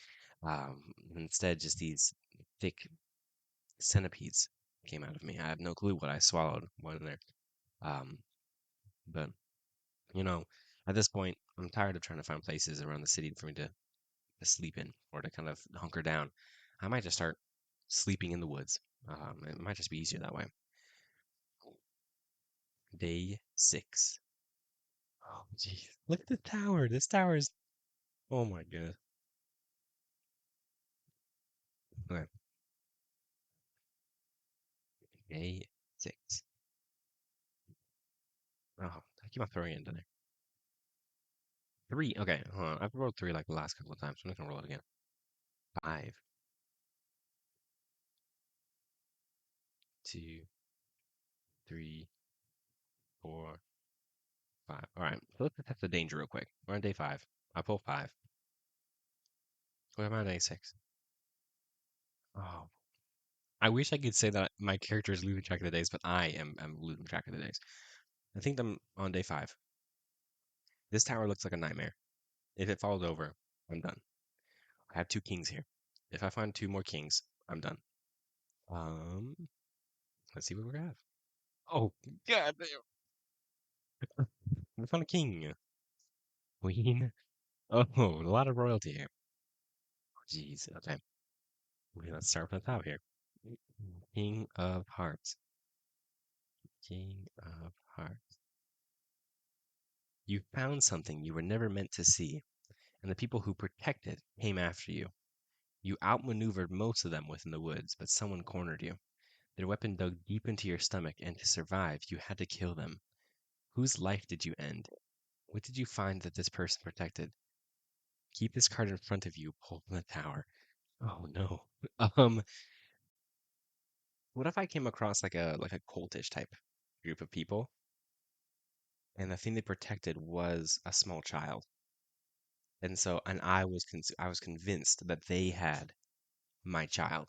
Instead, just these thick centipedes came out of me. I have no clue what I swallowed while in there. Um, but you know, at this point, I'm tired of trying to find places around the city for me to sleep in or to kind of hunker down. I might just start sleeping in the woods. It might just be easier that way. Day 6. Oh, jeez. Look at the tower. This tower is. Oh my goodness. Okay. Day 6. Oh, I keep on throwing it into there. 3. Okay, hold on. I've rolled 3 like the last couple of times, so I'm not gonna roll it again. 5, 2, 3, 4, 5. All right, so let's test the danger real quick. We're on day 5. I pull 5. What am I on day 6? Oh, I wish I could say that my character is losing track of the days, but I'm losing track of the days. I think I'm on day 5. This tower looks like a nightmare. If it falls over, I'm done. I have 2 kings here. If I find 2 more kings, I'm done. Um, let's see what we have. Oh, God damn. We found a king. Queen. Oh, a lot of royalty here. Jeez. Okay. Okay, let's start from the top here. King of Hearts. King of Hearts. You found something you were never meant to see, and the people who protect it came after you. You outmaneuvered most of them within the woods, but someone cornered you. Their weapon dug deep into your stomach, and to survive, you had to kill them. Whose life did you end? What did you find that this person protected? Keep this card in front of you, pull from the tower. Oh no. Um, what if I came across like a cultish type group of people, and the thing they protected was a small child, and I was convinced that they had my child,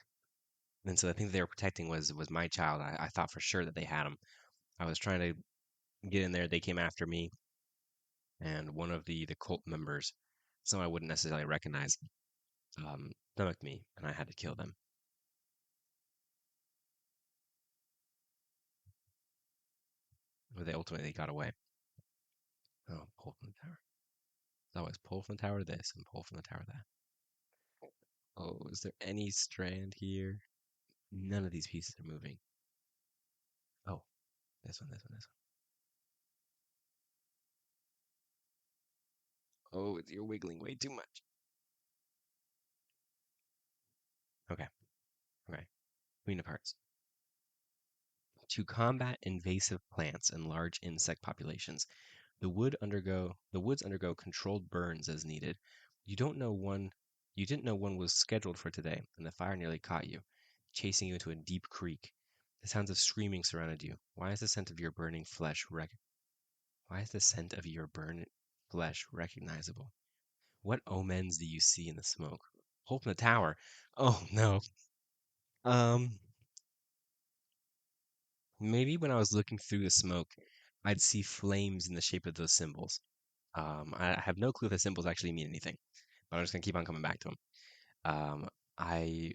and so the thing that they were protecting was my child. I thought for sure that they had him. I was trying to get in there. They came after me, and one of the cult members, someone I wouldn't necessarily recognize, stomached me, and I had to kill them. But they ultimately got away. Oh, pull from the tower. It's always pull from the tower this and pull from the tower that. Oh, is there any strand here? None of these pieces are moving. Oh, this one, this one, this one. Oh, you're wiggling way too much. Okay, okay. Queen of Hearts. To combat invasive plants and large insect populations, the woods undergo controlled burns as needed. You don't know one you didn't know one was scheduled for today, and the fire nearly caught you, chasing you into a deep creek. The sounds of screaming surrounded you. Why is the scent of your burned flesh recognizable? What omens do you see in the smoke? Hope in the tower. Oh no. Um, Maybe when I was looking through the smoke, I'd see flames in the shape of those symbols. I have no clue if the symbols actually mean anything, but I'm just gonna keep on coming back to them. Um, I,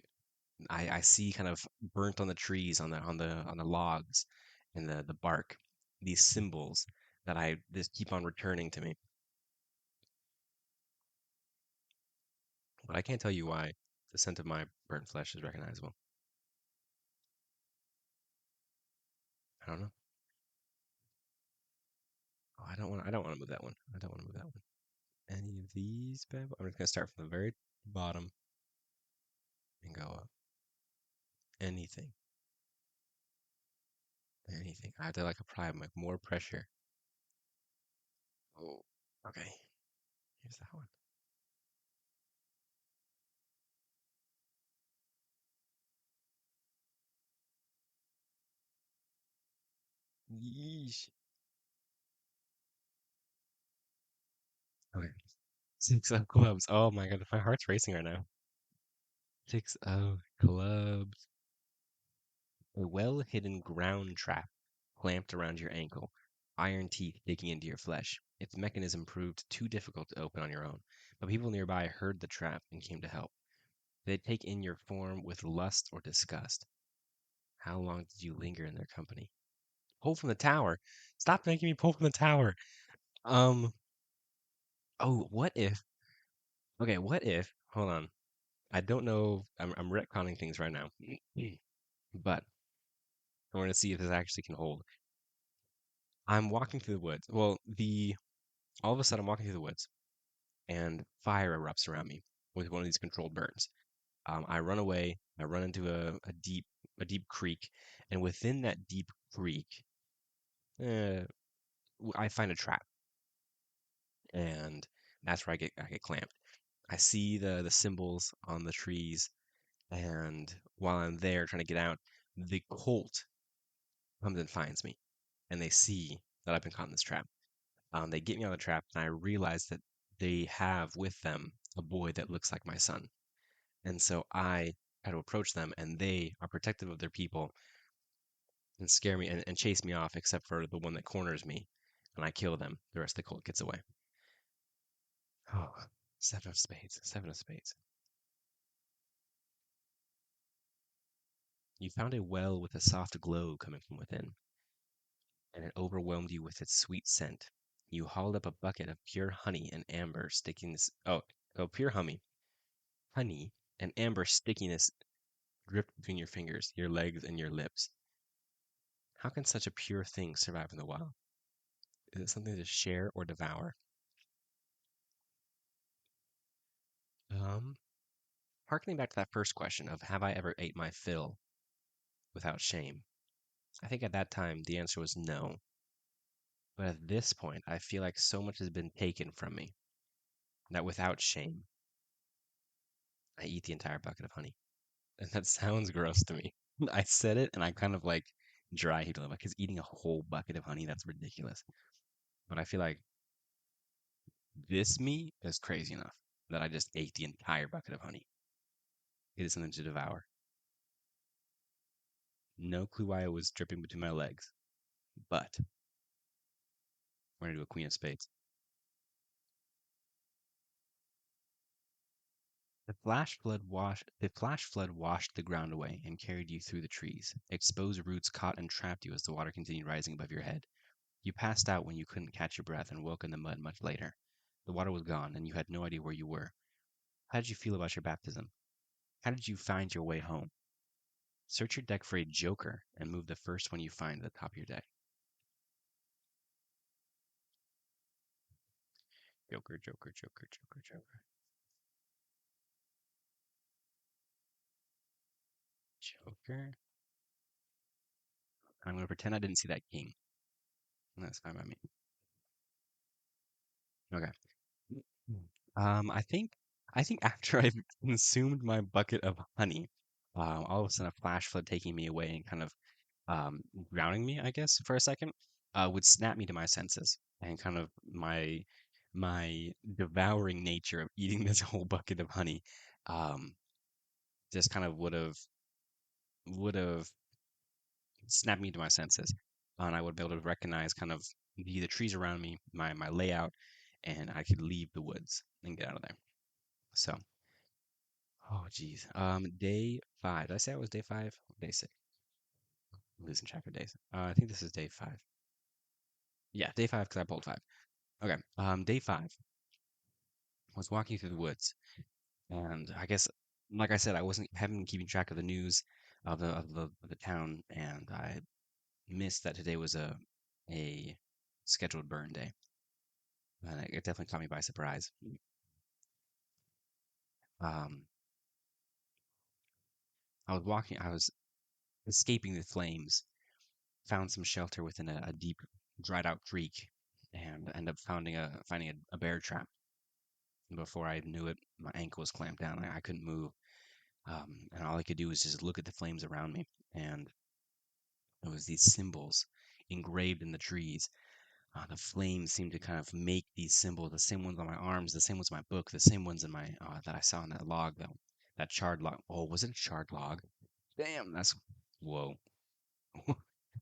I see kind of burnt on the trees, on the logs, and the bark, these symbols that I just keep on returning to me, but I can't tell you why. The scent of my burnt flesh is recognizable. I don't know. Oh, I don't want to move that one. I don't want to move that one. Any of these bad I'm just gonna start from the very bottom and go up. Anything. Anything. I have to like apply like more pressure. Oh, okay. Here's that one. Yeesh. Okay. Six of clubs. Oh my god, my heart's racing right now. Six of clubs. A well-hidden ground trap clamped around your ankle, iron teeth digging into your flesh. Its mechanism proved too difficult to open on your own, but people nearby heard the trap and came to help. They take in your form with lust or disgust. How long did you linger in their company? Pull from the tower. Stop making me pull from the tower. Um. Oh, what if? Okay, what if? Hold on. I don't know. I'm retconning things right now, but I want to see if this actually can hold. I'm walking through the woods. Well, the all of a sudden I'm walking through the woods, and fire erupts around me with one of these controlled burns. I run away. I run into a deep creek, and within that deep creek, uh, I find a trap, and that's where I get clamped. I see the symbols on the trees, and while I'm there trying to get out, the colt comes and finds me, and they see that I've been caught in this trap. They get me out of the trap, and I realize that they have with them a boy that looks like my son. And so I try to approach them, and they are protective of their people and scare me and chase me off, except for the one that corners me, and I kill them. The rest of the cult gets away. Oh, seven of spades, seven of spades. You found a well with a soft glow coming from within, and it overwhelmed you with its sweet scent. You hauled up a bucket of pure honey and amber stickiness. Oh, pure honey and amber stickiness dripped between your fingers, your legs, and your lips. How can such a pure thing survive in the wild? Is it something to share or devour? Um, Harkening back to that first question of have I ever ate my fill without shame? I think at that time the answer was no. But at this point, I feel like so much has been taken from me that without shame, I eat the entire bucket of honey. And that sounds gross to me. I said it and I kind of like dry heaved a little, because eating a whole bucket of honey, that's ridiculous. But I feel like this me is crazy enough that I just ate the entire bucket of honey. It is something to devour. No clue why it was dripping between my legs, but we're gonna do a queen of spades. The flash flood washed the ground away and carried you through the trees. Exposed roots caught and trapped you as the water continued rising above your head. You passed out when you couldn't catch your breath and woke in the mud much later. The water was gone, and you had no idea where you were. How did you feel about your baptism? How did you find your way home? Search your deck for a joker and move the first one you find to the top of your deck. Joker, joker, joker, joker, joker. Joker. I'm gonna pretend I didn't see that king. That's fine by me. Okay. I think after I've consumed my bucket of honey, all of a sudden a flash flood taking me away and kind of um, drowning me, I guess, for a second, would snap me to my senses, and kind of my devouring nature of eating this whole bucket of honey, um, just kind of would have snapped me to my senses, and I would be able to recognize kind of the trees around me, my layout, and I could leave the woods and get out of there. So, oh geez, day five. Did I say it was day five? Day six. I'm losing track of days. I think this is day five. Yeah, day five because I pulled five. Okay. Day five was walking through the woods, and I guess like I said, I wasn't haven't been keeping track of the news of the town, and I missed that today was a scheduled burn day, and it definitely caught me by surprise. Um, I was escaping the flames, found some shelter within a deep, dried out creek, and ended up finding a bear trap. Before I knew it, my ankle was clamped down. I couldn't move, and all I could do was just look at the flames around me, and it was these symbols engraved in the trees. The flames seemed to kind of make these symbols, the same ones on my arms, the same ones in my book, the same ones in my that I saw in that log, though. That charred log. Oh, was it a charred log? Damn, that's whoa.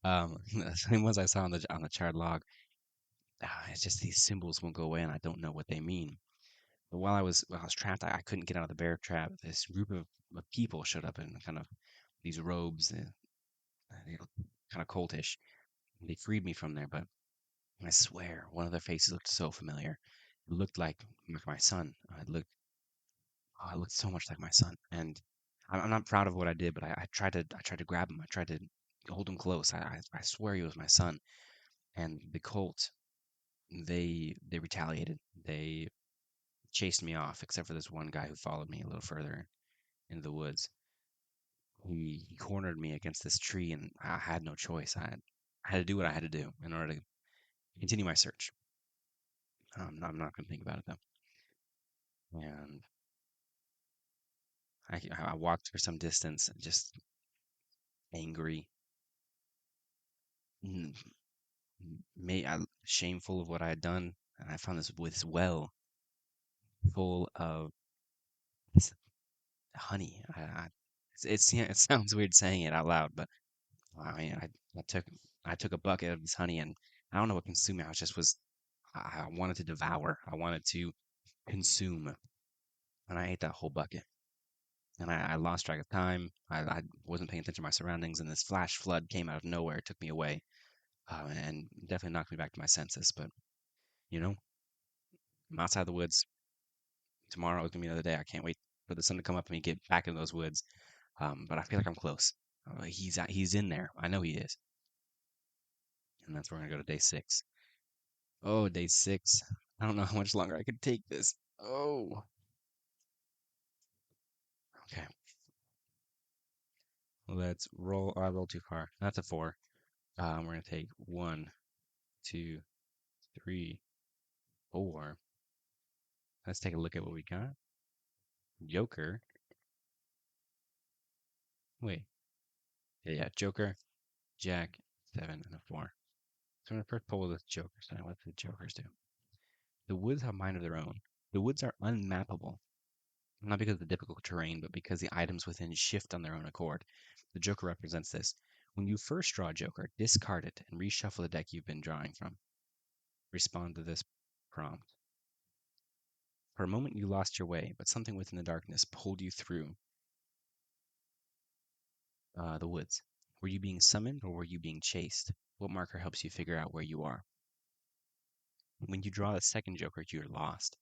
The same ones I saw on the charred log. It's just these symbols won't go away, and I don't know what they mean. But while I was trapped, I couldn't get out of the bear trap. This group of people showed up in kind of these robes, they looked kind of cultish. They freed me from there, but I swear, one of their faces looked so familiar. It looked like my son. It looked so much like my son. And I'm not proud of what I did, but I tried to grab him. I tried to hold him close. I swear he was my son. And the cult, they retaliated. They chased me off, except for this one guy who followed me a little further into the woods. He cornered me against this tree, and I had no choice. I had to do what I had to do in order to continue my search. I'm not going to think about it though. And I walked for some distance, just angry, n- shameful of what I had done. And I found this well full of this honey. Yeah, it sounds weird saying it out loud, but I mean, I took I took a bucket of this honey, and I don't know what consumed me. I wanted to devour. I wanted to consume, and I ate that whole bucket. And I lost track of time. I wasn't paying attention to my surroundings, and this flash flood came out of nowhere, took me away, and definitely knocked me back to my senses. But you know, I'm outside the woods. Tomorrow is gonna be another day. I can't wait for the sun to come up and me get back in those woods. But I feel like I'm close. He's in there. I know he is, and that's where we're gonna go to day 6. Oh, day 6. I don't know how much longer I could take this. Oh, okay. Let's roll. I rolled too far. That's a 4. We're gonna take 1, 2, 3, 4. Let's take a look at what we got. Joker. Wait. Yeah. Joker, Jack, 7, and a 4. So I'm gonna first pull this Joker sign. What do the Jokers do? The woods have mind of their own. The woods are unmappable, not because of the difficult terrain, but because the items within shift on their own accord. The Joker represents this. When you first draw a Joker, discard it and reshuffle the deck you've been drawing from. Respond to this prompt. For a moment, you lost your way, but something within the darkness pulled you through the woods. Were you being summoned or were you being chased? What marker helps you figure out where you are? When you draw the second Joker, you're lost.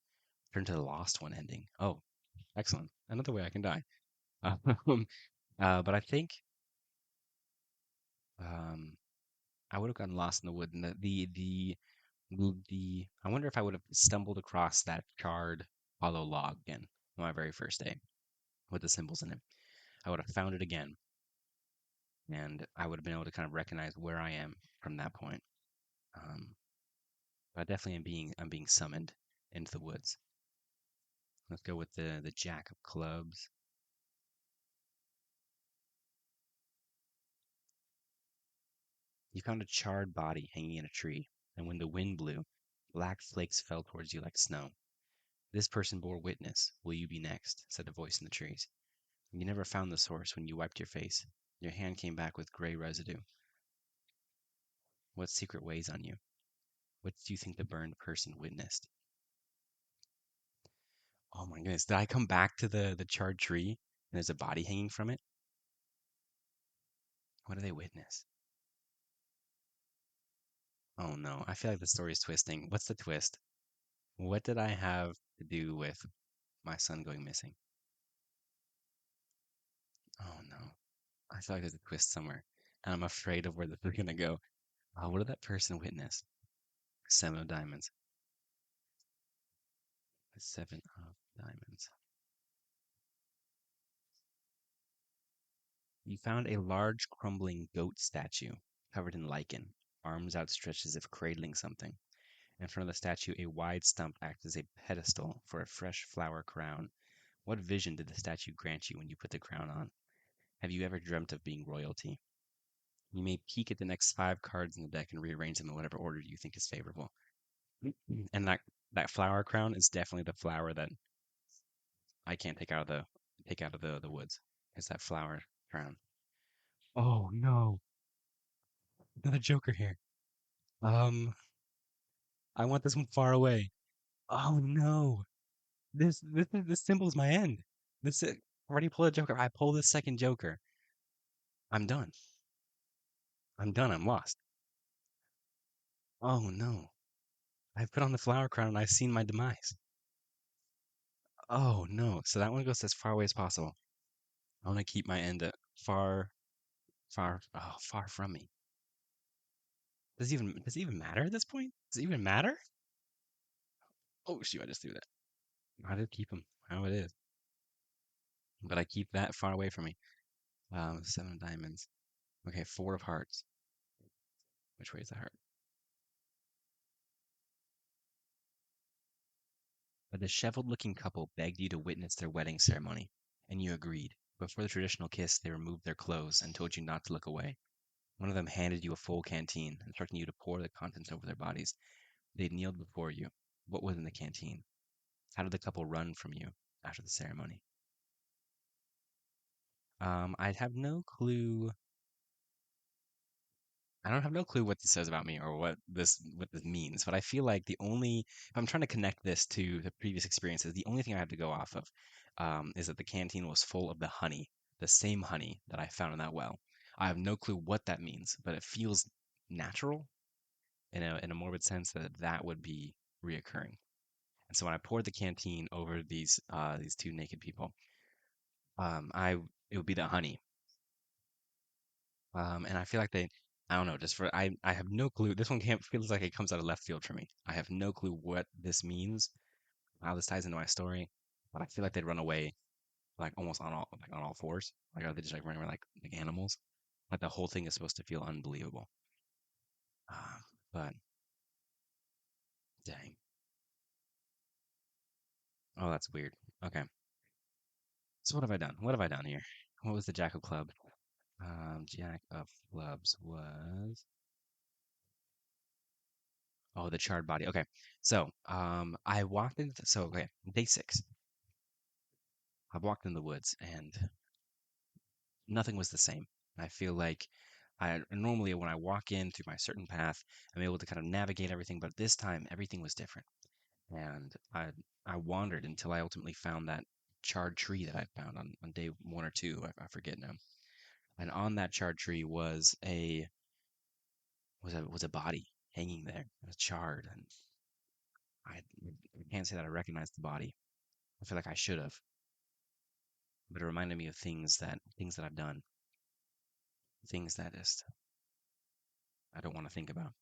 Turn to the lost one ending. Oh, excellent. Another way I can die. Um, but I think um, I would have gotten lost in the wood. And I wonder if I would have stumbled across that charred hollow log again on my very first day with the symbols in it. I would have found it again, and I would have been able to kind of recognize where I am from that point. Um, but I definitely I'm being summoned into the woods. Let's go with the Jack of Clubs. You found a charred body hanging in a tree, and when the wind blew, black flakes fell towards you like snow. This person bore witness. Will you be next? Said a voice in the trees. You never found the source when you wiped your face. Your hand came back with gray residue. What secret weighs on you? What do you think the burned person witnessed? Oh my goodness. Did I come back to the charred tree and there's a body hanging from it? What do they witness? Oh no. I feel like the story is twisting. What's the twist? What did I have to do with my son going missing? I feel like there's a twist somewhere, and I'm afraid of where this is gonna go. What did that person witness? Seven of diamonds. The seven of diamonds. You found a large, crumbling goat statue covered in lichen, arms outstretched as if cradling something. In front of the statue, a wide stump acts as a pedestal for a fresh flower crown. What vision did the statue grant you when you put the crown on? Have you ever dreamt of being royalty? You may peek at the next five cards in the deck and rearrange them in whatever order you think is favorable. And that flower crown is definitely the flower that I can't take out of the woods. It's that flower crown. Oh no, another Joker here. Um, I want this one far away. Oh no, this symbol's my end. This I already pulled a Joker. I pull this second Joker. I'm done. I'm done. I'm lost. Oh no, I've put on the flower crown and I've seen my demise. Oh no, so that one goes as far away as possible. I want to keep my end at far from me. Does it even matter at this point? Does it even matter? Oh shoot, I just threw that. I did keep him how it is, but I keep that far away from me. Seven of diamonds. Okay, four of hearts. Which way is the heart? A disheveled-looking couple begged you to witness their wedding ceremony, and you agreed. Before the traditional kiss, they removed their clothes and told you not to look away. One of them handed you a full canteen, instructing you to pour the contents over their bodies. They kneeled before you. What was in the canteen? How did the couple run from you after the ceremony? I have no clue. I don't have no clue what this says about me or what this means, but I feel like if I'm trying to connect this to the previous experiences, the only thing I have to go off of is that the canteen was full of the honey, the same honey that I found in that well. I have no clue what that means, but it feels natural in a morbid sense that that would be reoccurring. And so when I poured the canteen over these two naked people, I it would be the honey. And I feel like I don't know, I have no clue. This one can't feels like it comes out of left field for me. I have no clue what this means, how this ties into my story, but I feel like they'd run away like almost on all fours. Like are they just like running around like animals? Like the whole thing is supposed to feel unbelievable. But dang. Oh, that's weird. Okay. So what have I done? What have I done here? What was the Jack of Club? Jack of Clubs was the charred body. Okay. So, I walked into so okay, day six. I walked in the woods and nothing was the same. I feel like I normally when I walk in through my certain path, I'm able to kind of navigate everything, but this time everything was different. And I wandered until I ultimately found that charred tree that I found on day one or two. I forget now. And on that charred tree was a body hanging there. It was charred, and I can't say that I recognized the body. I feel like I should have, but it reminded me of things that I've done, things that just I don't want to think about.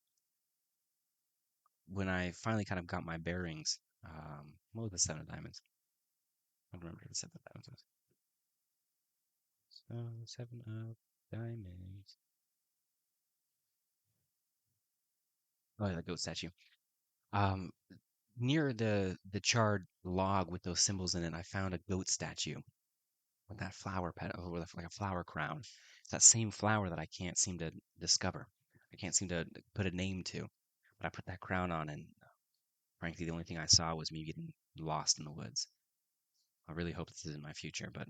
When I finally kind of got my bearings, what was the seven of diamonds? I don't remember what the seven of diamonds was. So seven of diamonds. Oh, yeah, the goat statue. Um, Near the charred log with those symbols in it, I found a goat statue with that flower petal, with like a flower crown. It's that same flower that I can't seem to discover. I can't seem to put a name to. But I put that crown on, and frankly, the only thing I saw was me getting lost in the woods. I really hope this isn't my future, but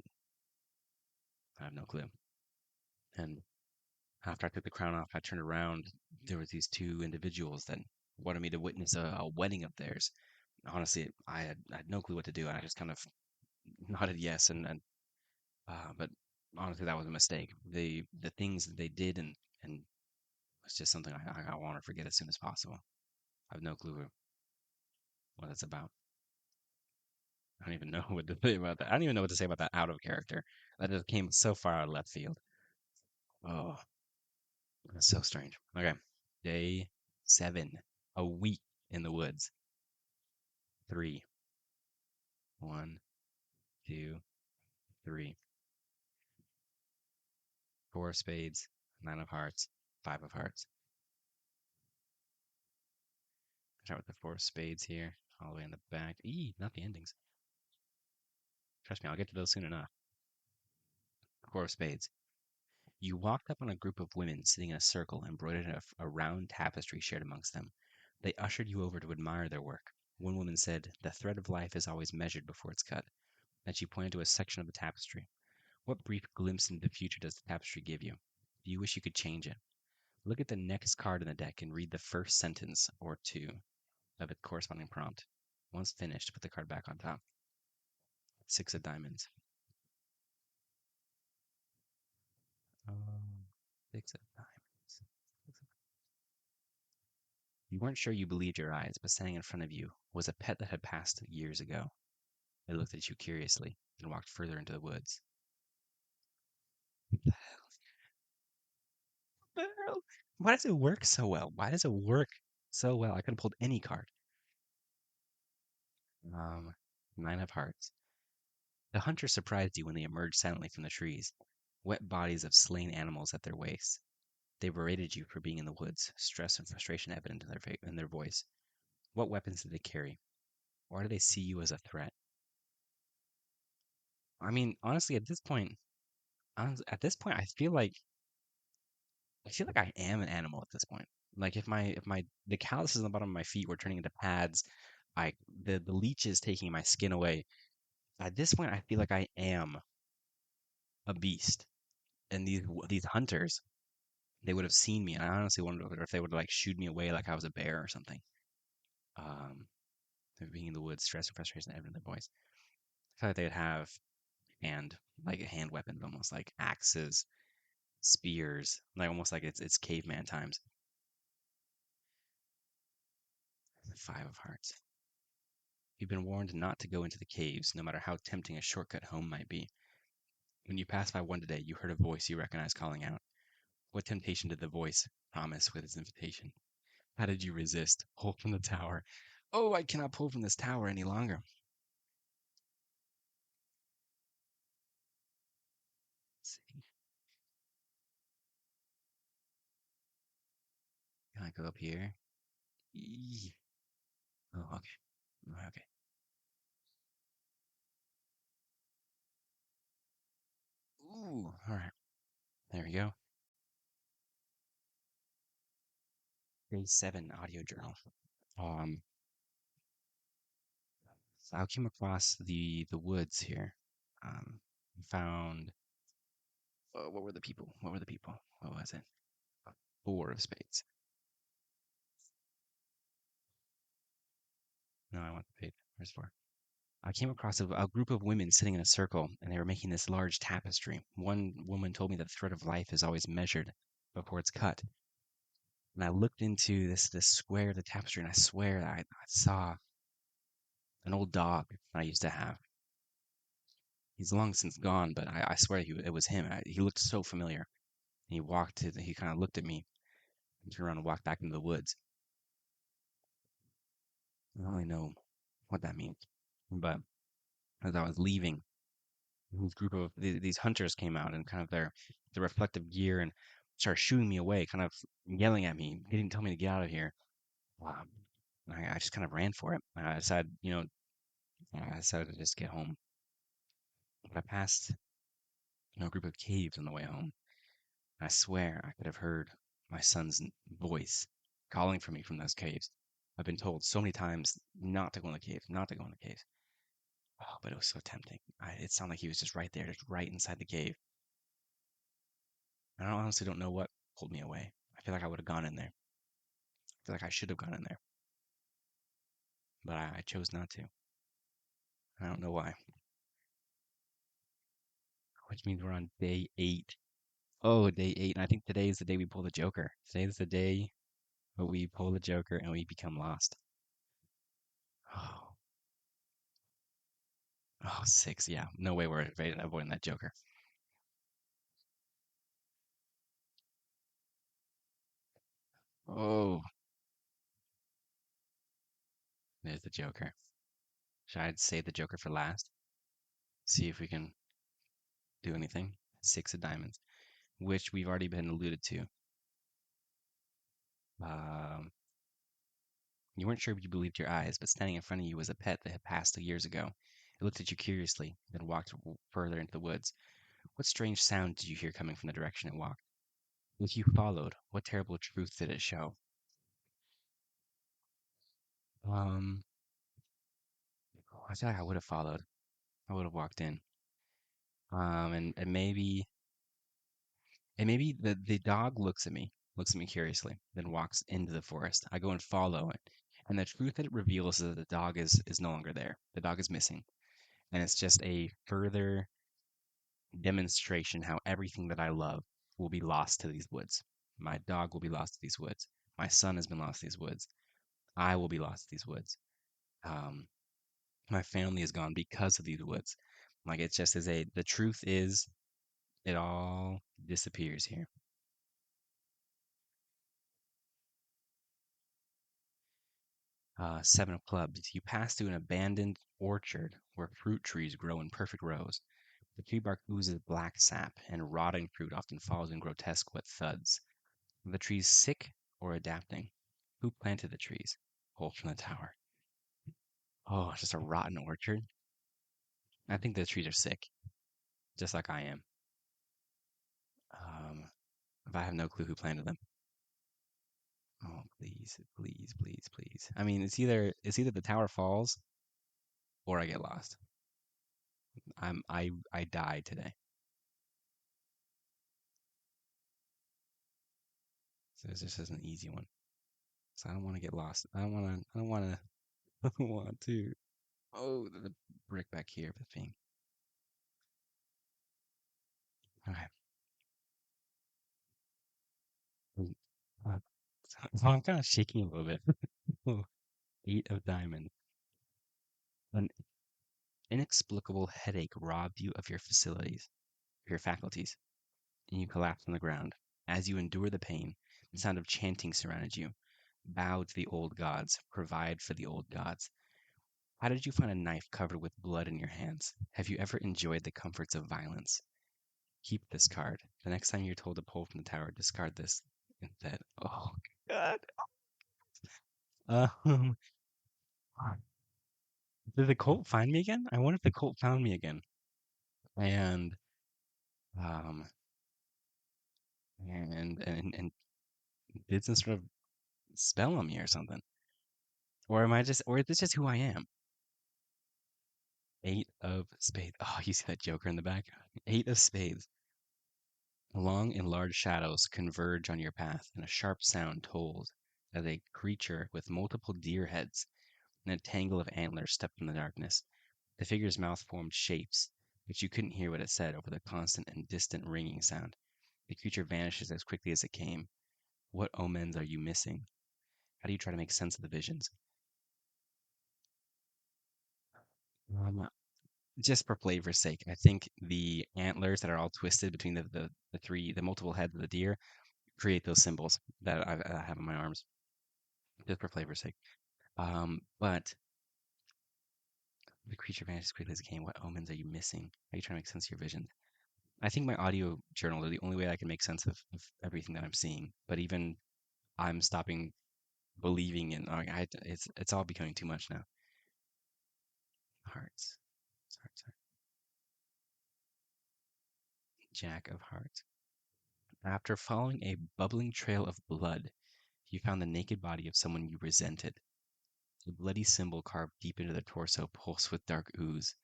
I have no clue. And after I took the crown off, I turned around. There was these two individuals that wanted me to witness a wedding of theirs. Honestly, I had no clue what to do. I just kind of nodded yes, but honestly, that was a mistake. The things that they did and it's just something I want to forget as soon as possible. I have no clue what it's about. I don't even know what to say about that. I don't even know what to say about that out of character. That just came so far out of left field. Oh, that's so strange. Okay. Day 7. A week in the woods. 3. 1, 2, 3. 4 of spades. 9 of hearts. 5 of hearts. Start with the 4 of spades here. All the way in the back. Eee, not the endings. Trust me, I'll get to those soon enough. 4 of spades. You walked up on a group of women sitting in a circle embroidered in a round tapestry shared amongst them. They ushered you over to admire their work. One woman said, "The thread of life is always measured before it's cut." Then she pointed to a section of the tapestry. What brief glimpse into the future does the tapestry give you? Do you wish you could change it? Look at the next card in the deck and read the first sentence or two of its corresponding prompt. Once finished, put the card back on top. 6 of diamonds. Um, 6 of diamonds. You weren't sure you believed your eyes, but standing in front of you was a pet that had passed years ago. It looked at you curiously, then walked further into the woods. The hell? Why does it work so well? Why does it work so well? I could have pulled any card. Um, 9 of hearts. The hunters surprised you when they emerged silently from the trees, wet bodies of slain animals at their waists. They berated you for being in the woods, stress and frustration evident in their voice. What weapons did they carry? Why do they see you as a threat? I mean, honestly, at this point, I feel like I am an animal at this point. Like if my the calluses on the bottom of my feet were turning into pads, I the leeches taking my skin away. At this point, I feel like I am a beast, and these hunters, they would have seen me, and I honestly wonder if they would like shoot me away like I was a bear or something. Um, they're being in the woods, stress and frustration, evident in their voice. I feel like they would have hand like hand weapons, almost like axes, spears, like almost like it's caveman times. 5 of hearts. You've been warned not to go into the caves, no matter how tempting a shortcut home might be. When you passed by one today, you heard a voice you recognized calling out. What temptation did the voice promise with its invitation? How did you resist? Pull from the tower. Oh, I cannot pull from this tower any longer. Let's see. Can I go up here? Eee. Oh, okay. Okay. Ooh, all right. There we go. Day 7 audio journal. Um, so I came across the woods here. Found what were the people? What were the people? What was it? 4 of spades. No, I want the page. Where's 4? I came across a group of women sitting in a circle, and they were making this large tapestry. One woman told me that the thread of life is always measured before it's cut. And I looked into this square of the tapestry, and I swear I saw an old dog that I used to have. He's long since gone, but I swear it was him. He looked so familiar. He kind of looked at me and turned around and walked back into the woods. I don't really know what that means. But as I was leaving, this group of these hunters came out and kind of their reflective gear and started shooting me away, kind of yelling at me, getting tell me to get out of here. Um, I just kind of ran for it. I decided to just get home. But I passed, a group of caves on the way home. I swear I could have heard my son's voice calling for me from those caves. I've been told so many times not to go in the caves, not to go in the caves. Oh, but it was so tempting. It sounded like he was just right there, just right inside the cave. And I honestly don't know what pulled me away. I feel like I would have gone in there. I feel like I should have gone in there, but I chose not to. I don't know why. Which means we're on day 8. Oh, day 8. And I think today is the day we pull the Joker. Today is the day that we pull the Joker and we become lost. Oh, oh, 6. Yeah, no way we're avoiding that Joker. Oh, there's the Joker. Should I save the Joker for last? See if we can do anything. Six of diamonds, which we've already been alluded to. Um, you weren't sure if you believed your eyes, but standing in front of you was a pet that had passed years ago. It looked at you curiously, then walked further into the woods. What strange sound did you hear coming from the direction it walked? If you followed, what terrible truth did it show? Um, I feel like I would have followed. I would have walked in. And maybe the dog looks at me curiously, then walks into the forest. I go and follow it. And the truth that it reveals is that the dog is no longer there. The dog is missing. And it's just a further demonstration how everything that I love will be lost to these woods. My dog will be lost to these woods. My son has been lost to these woods. I will be lost to these woods. Um, my family is gone because of these woods. Like it's just as a the truth is it all disappears here. Seven of clubs. You pass through an abandoned orchard where fruit trees grow in perfect rows. The tree bark oozes black sap, and rotting fruit often falls in grotesque wet thuds. Are the trees sick or adapting? Who planted the trees? Hole from the tower. Oh, just a rotten orchard. I think the trees are sick, just like I am. Um, if I have no clue who planted them. Oh, please, please, please, please. I mean, it's either the tower falls or I get lost. I die today. So this is an easy one. So I don't want to get lost. I don't want to. I don't want to. I don't want to. Oh, the brick back here, the thing. Okay. Mm, so I'm kind of shaking a little bit. Oh, eight of diamonds. An inexplicable headache robbed you of your faculties, and you collapsed on the ground. As you endure the pain, the sound of chanting surrounded you. Bow to the old gods, provide for the old gods. How did you find a knife covered with blood in your hands? Have you ever enjoyed the comforts of violence? Keep this card. The next time you're told to pull from the tower, discard this instead. Oh God. Um, did the cult find me again? I wonder if the cult found me again and um and did some sort of spell on me or something. Or is this just who I am? Eight of spades. Oh, you see that Joker in the back? Eight of spades. Long and large shadows converge on your path, and a sharp sound tolls as a creature with multiple deer heads and a tangle of antlers stepped in the darkness. The figure's mouth formed shapes, but you couldn't hear what it said over the constant and distant ringing sound. The creature vanishes as quickly as it came. What omens are you missing? How do you try to make sense of the visions? Um, just for flavor's sake, I think the antlers that are all twisted between the multiple heads of the deer create those symbols that I have on my arms, just for flavor's sake. But the creature vanishes as quickly as it came. What omens are you missing? How are you trying to make sense of your visions? I think my audio journal are the only way I can make sense of everything that I'm seeing. But even I'm stopping believing in. It's all becoming too much now. Hearts, hearts, hearts. Jack of hearts. After following a bubbling trail of blood, you found the naked body of someone you resented. The bloody symbol carved deep into the torso pulsed with dark ooze.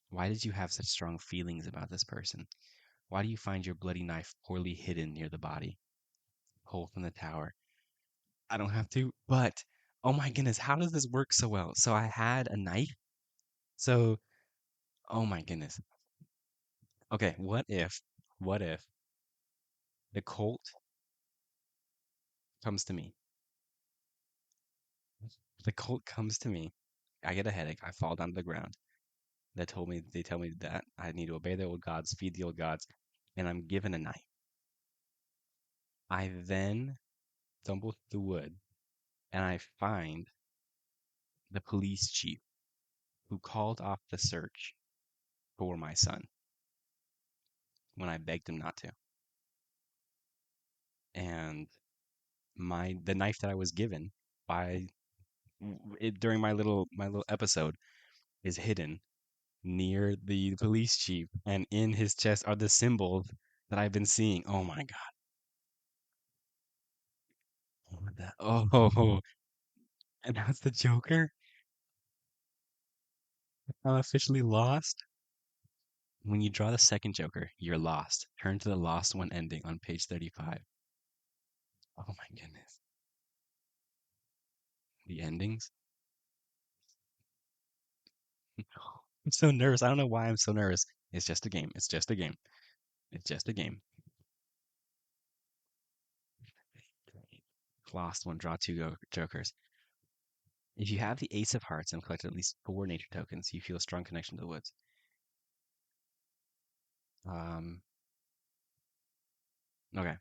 Why did you have such strong feelings about this person? Why do you find your bloody knife poorly hidden near the body? Pull from the tower. I don't have to, but oh my goodness, how does this work so well? So I had a knife. So, oh my goodness. Okay, what if the Colt comes to me? The Colt comes to me. I get a headache. I fall down to the ground. They tell me that I need to obey the old gods, feed the old gods, and I'm given a knife. I then stumble through the wood, and I find the police chief who called off the search for my son when I begged him not to. And the knife that I was given by during my little episode is hidden near the police chief, and in his chest are the symbols that I've been seeing. Oh my God. Oh, and that's the Joker? I'm officially lost? When you draw the second Joker, you're lost. Turn to the lost one ending on page 35. Oh my goodness. The endings? I'm so nervous. I don't know why I'm so nervous. It's just a game. It's just a game. It's just a game. Lost one, draw two Jokers. If you have the Ace of Hearts and collect at least 4 nature tokens, you feel a strong connection to the woods. Um, okay.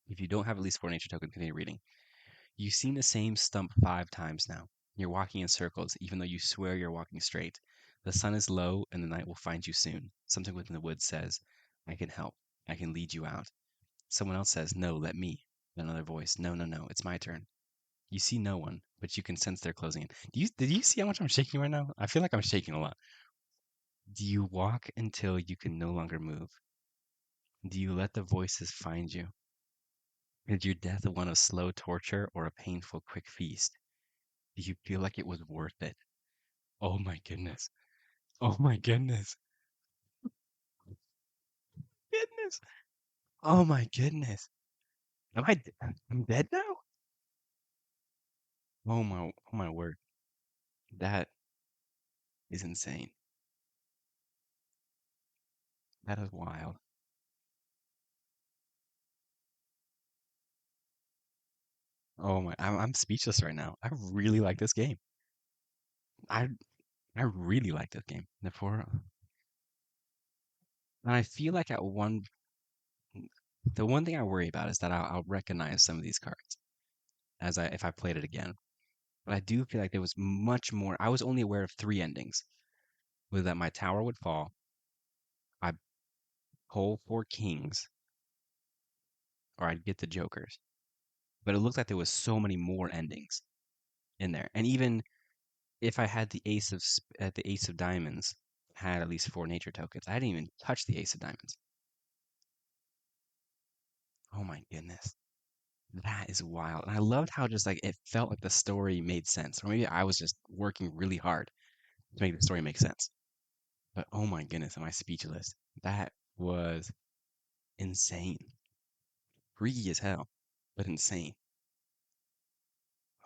If you don't have at least 4 nature tokens, continue reading. You've seen the same stump 5 times now. You're walking in circles, even though you swear you're walking straight. The sun is low, and the night will find you soon. Something within the woods says, I can help. I can lead you out. Someone else says, No, let me. Another voice, No, no, no, it's my turn. You see no one, but you can sense they're closing in. Did you see how much I'm shaking right now? I feel like I'm shaking a lot. Do you walk until you can no longer move? Do you let the voices find you? Is your death one of slow torture or a painful quick feast? Do you feel like it was worth it? Oh my goodness. Oh my goodness. Goodness. Oh my goodness. I'm dead now? Oh my word. That is insane. That is wild. Oh my, I'm speechless right now. I really like this game. I I really like this game. And I feel like the one thing I worry about is that I'll recognize some of these cards if I played it again. But I do feel like there was much more. I was only aware of 3 endings. Was that my tower would fall, I pull 4 kings, or I'd get the jokers. But it looked like there was so many more endings in there. And even if I had the ace of diamonds had at least 4 nature tokens, I didn't even touch the ace of diamonds. Oh my goodness. That is wild. And I loved how just like it felt like the story made sense. Or maybe I was just working really hard to make the story make sense. But oh my goodness, am I speechless? That was insane. Freaky as hell, but insane.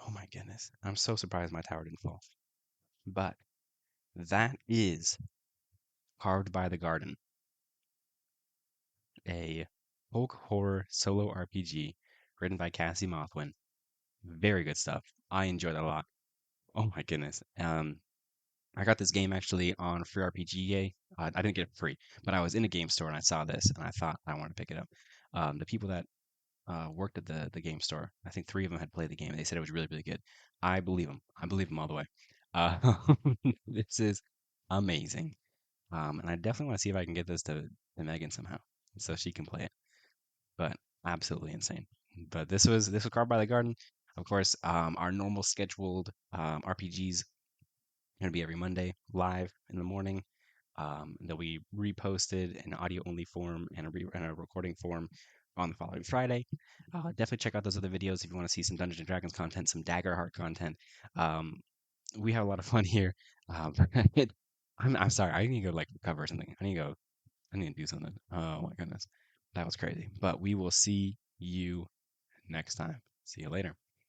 Oh my goodness. I'm so surprised my tower didn't fall. But that is Carved by the Garden, a folk horror solo RPG written by Cassie Mothwin. Very good stuff. I enjoyed that a lot. Oh my goodness. I got this game actually on Free RPG. I didn't get it for free, but I was in a game store and I saw this and I thought I wanted to pick it up. The people that worked at the game store, I think 3 of them had played the game. And they said it was really, really good. I believe them. I believe them all the way. Uh, this is amazing. And I definitely want to see if I can get this to Megan somehow so she can play it. But absolutely insane. But this was Carved by the Garden. Of course, our normal scheduled RPGs going to be every Monday live in the morning. They'll be reposted in audio only form and a recording form on the following Friday. Definitely check out those other videos if you want to see some Dungeons and Dragons content, some Daggerheart content. Um, we have a lot of fun here. Um, I'm sorry, I need to go like recover or something. I need to do something. Oh my goodness, that was crazy. But we will see you next time. See you later.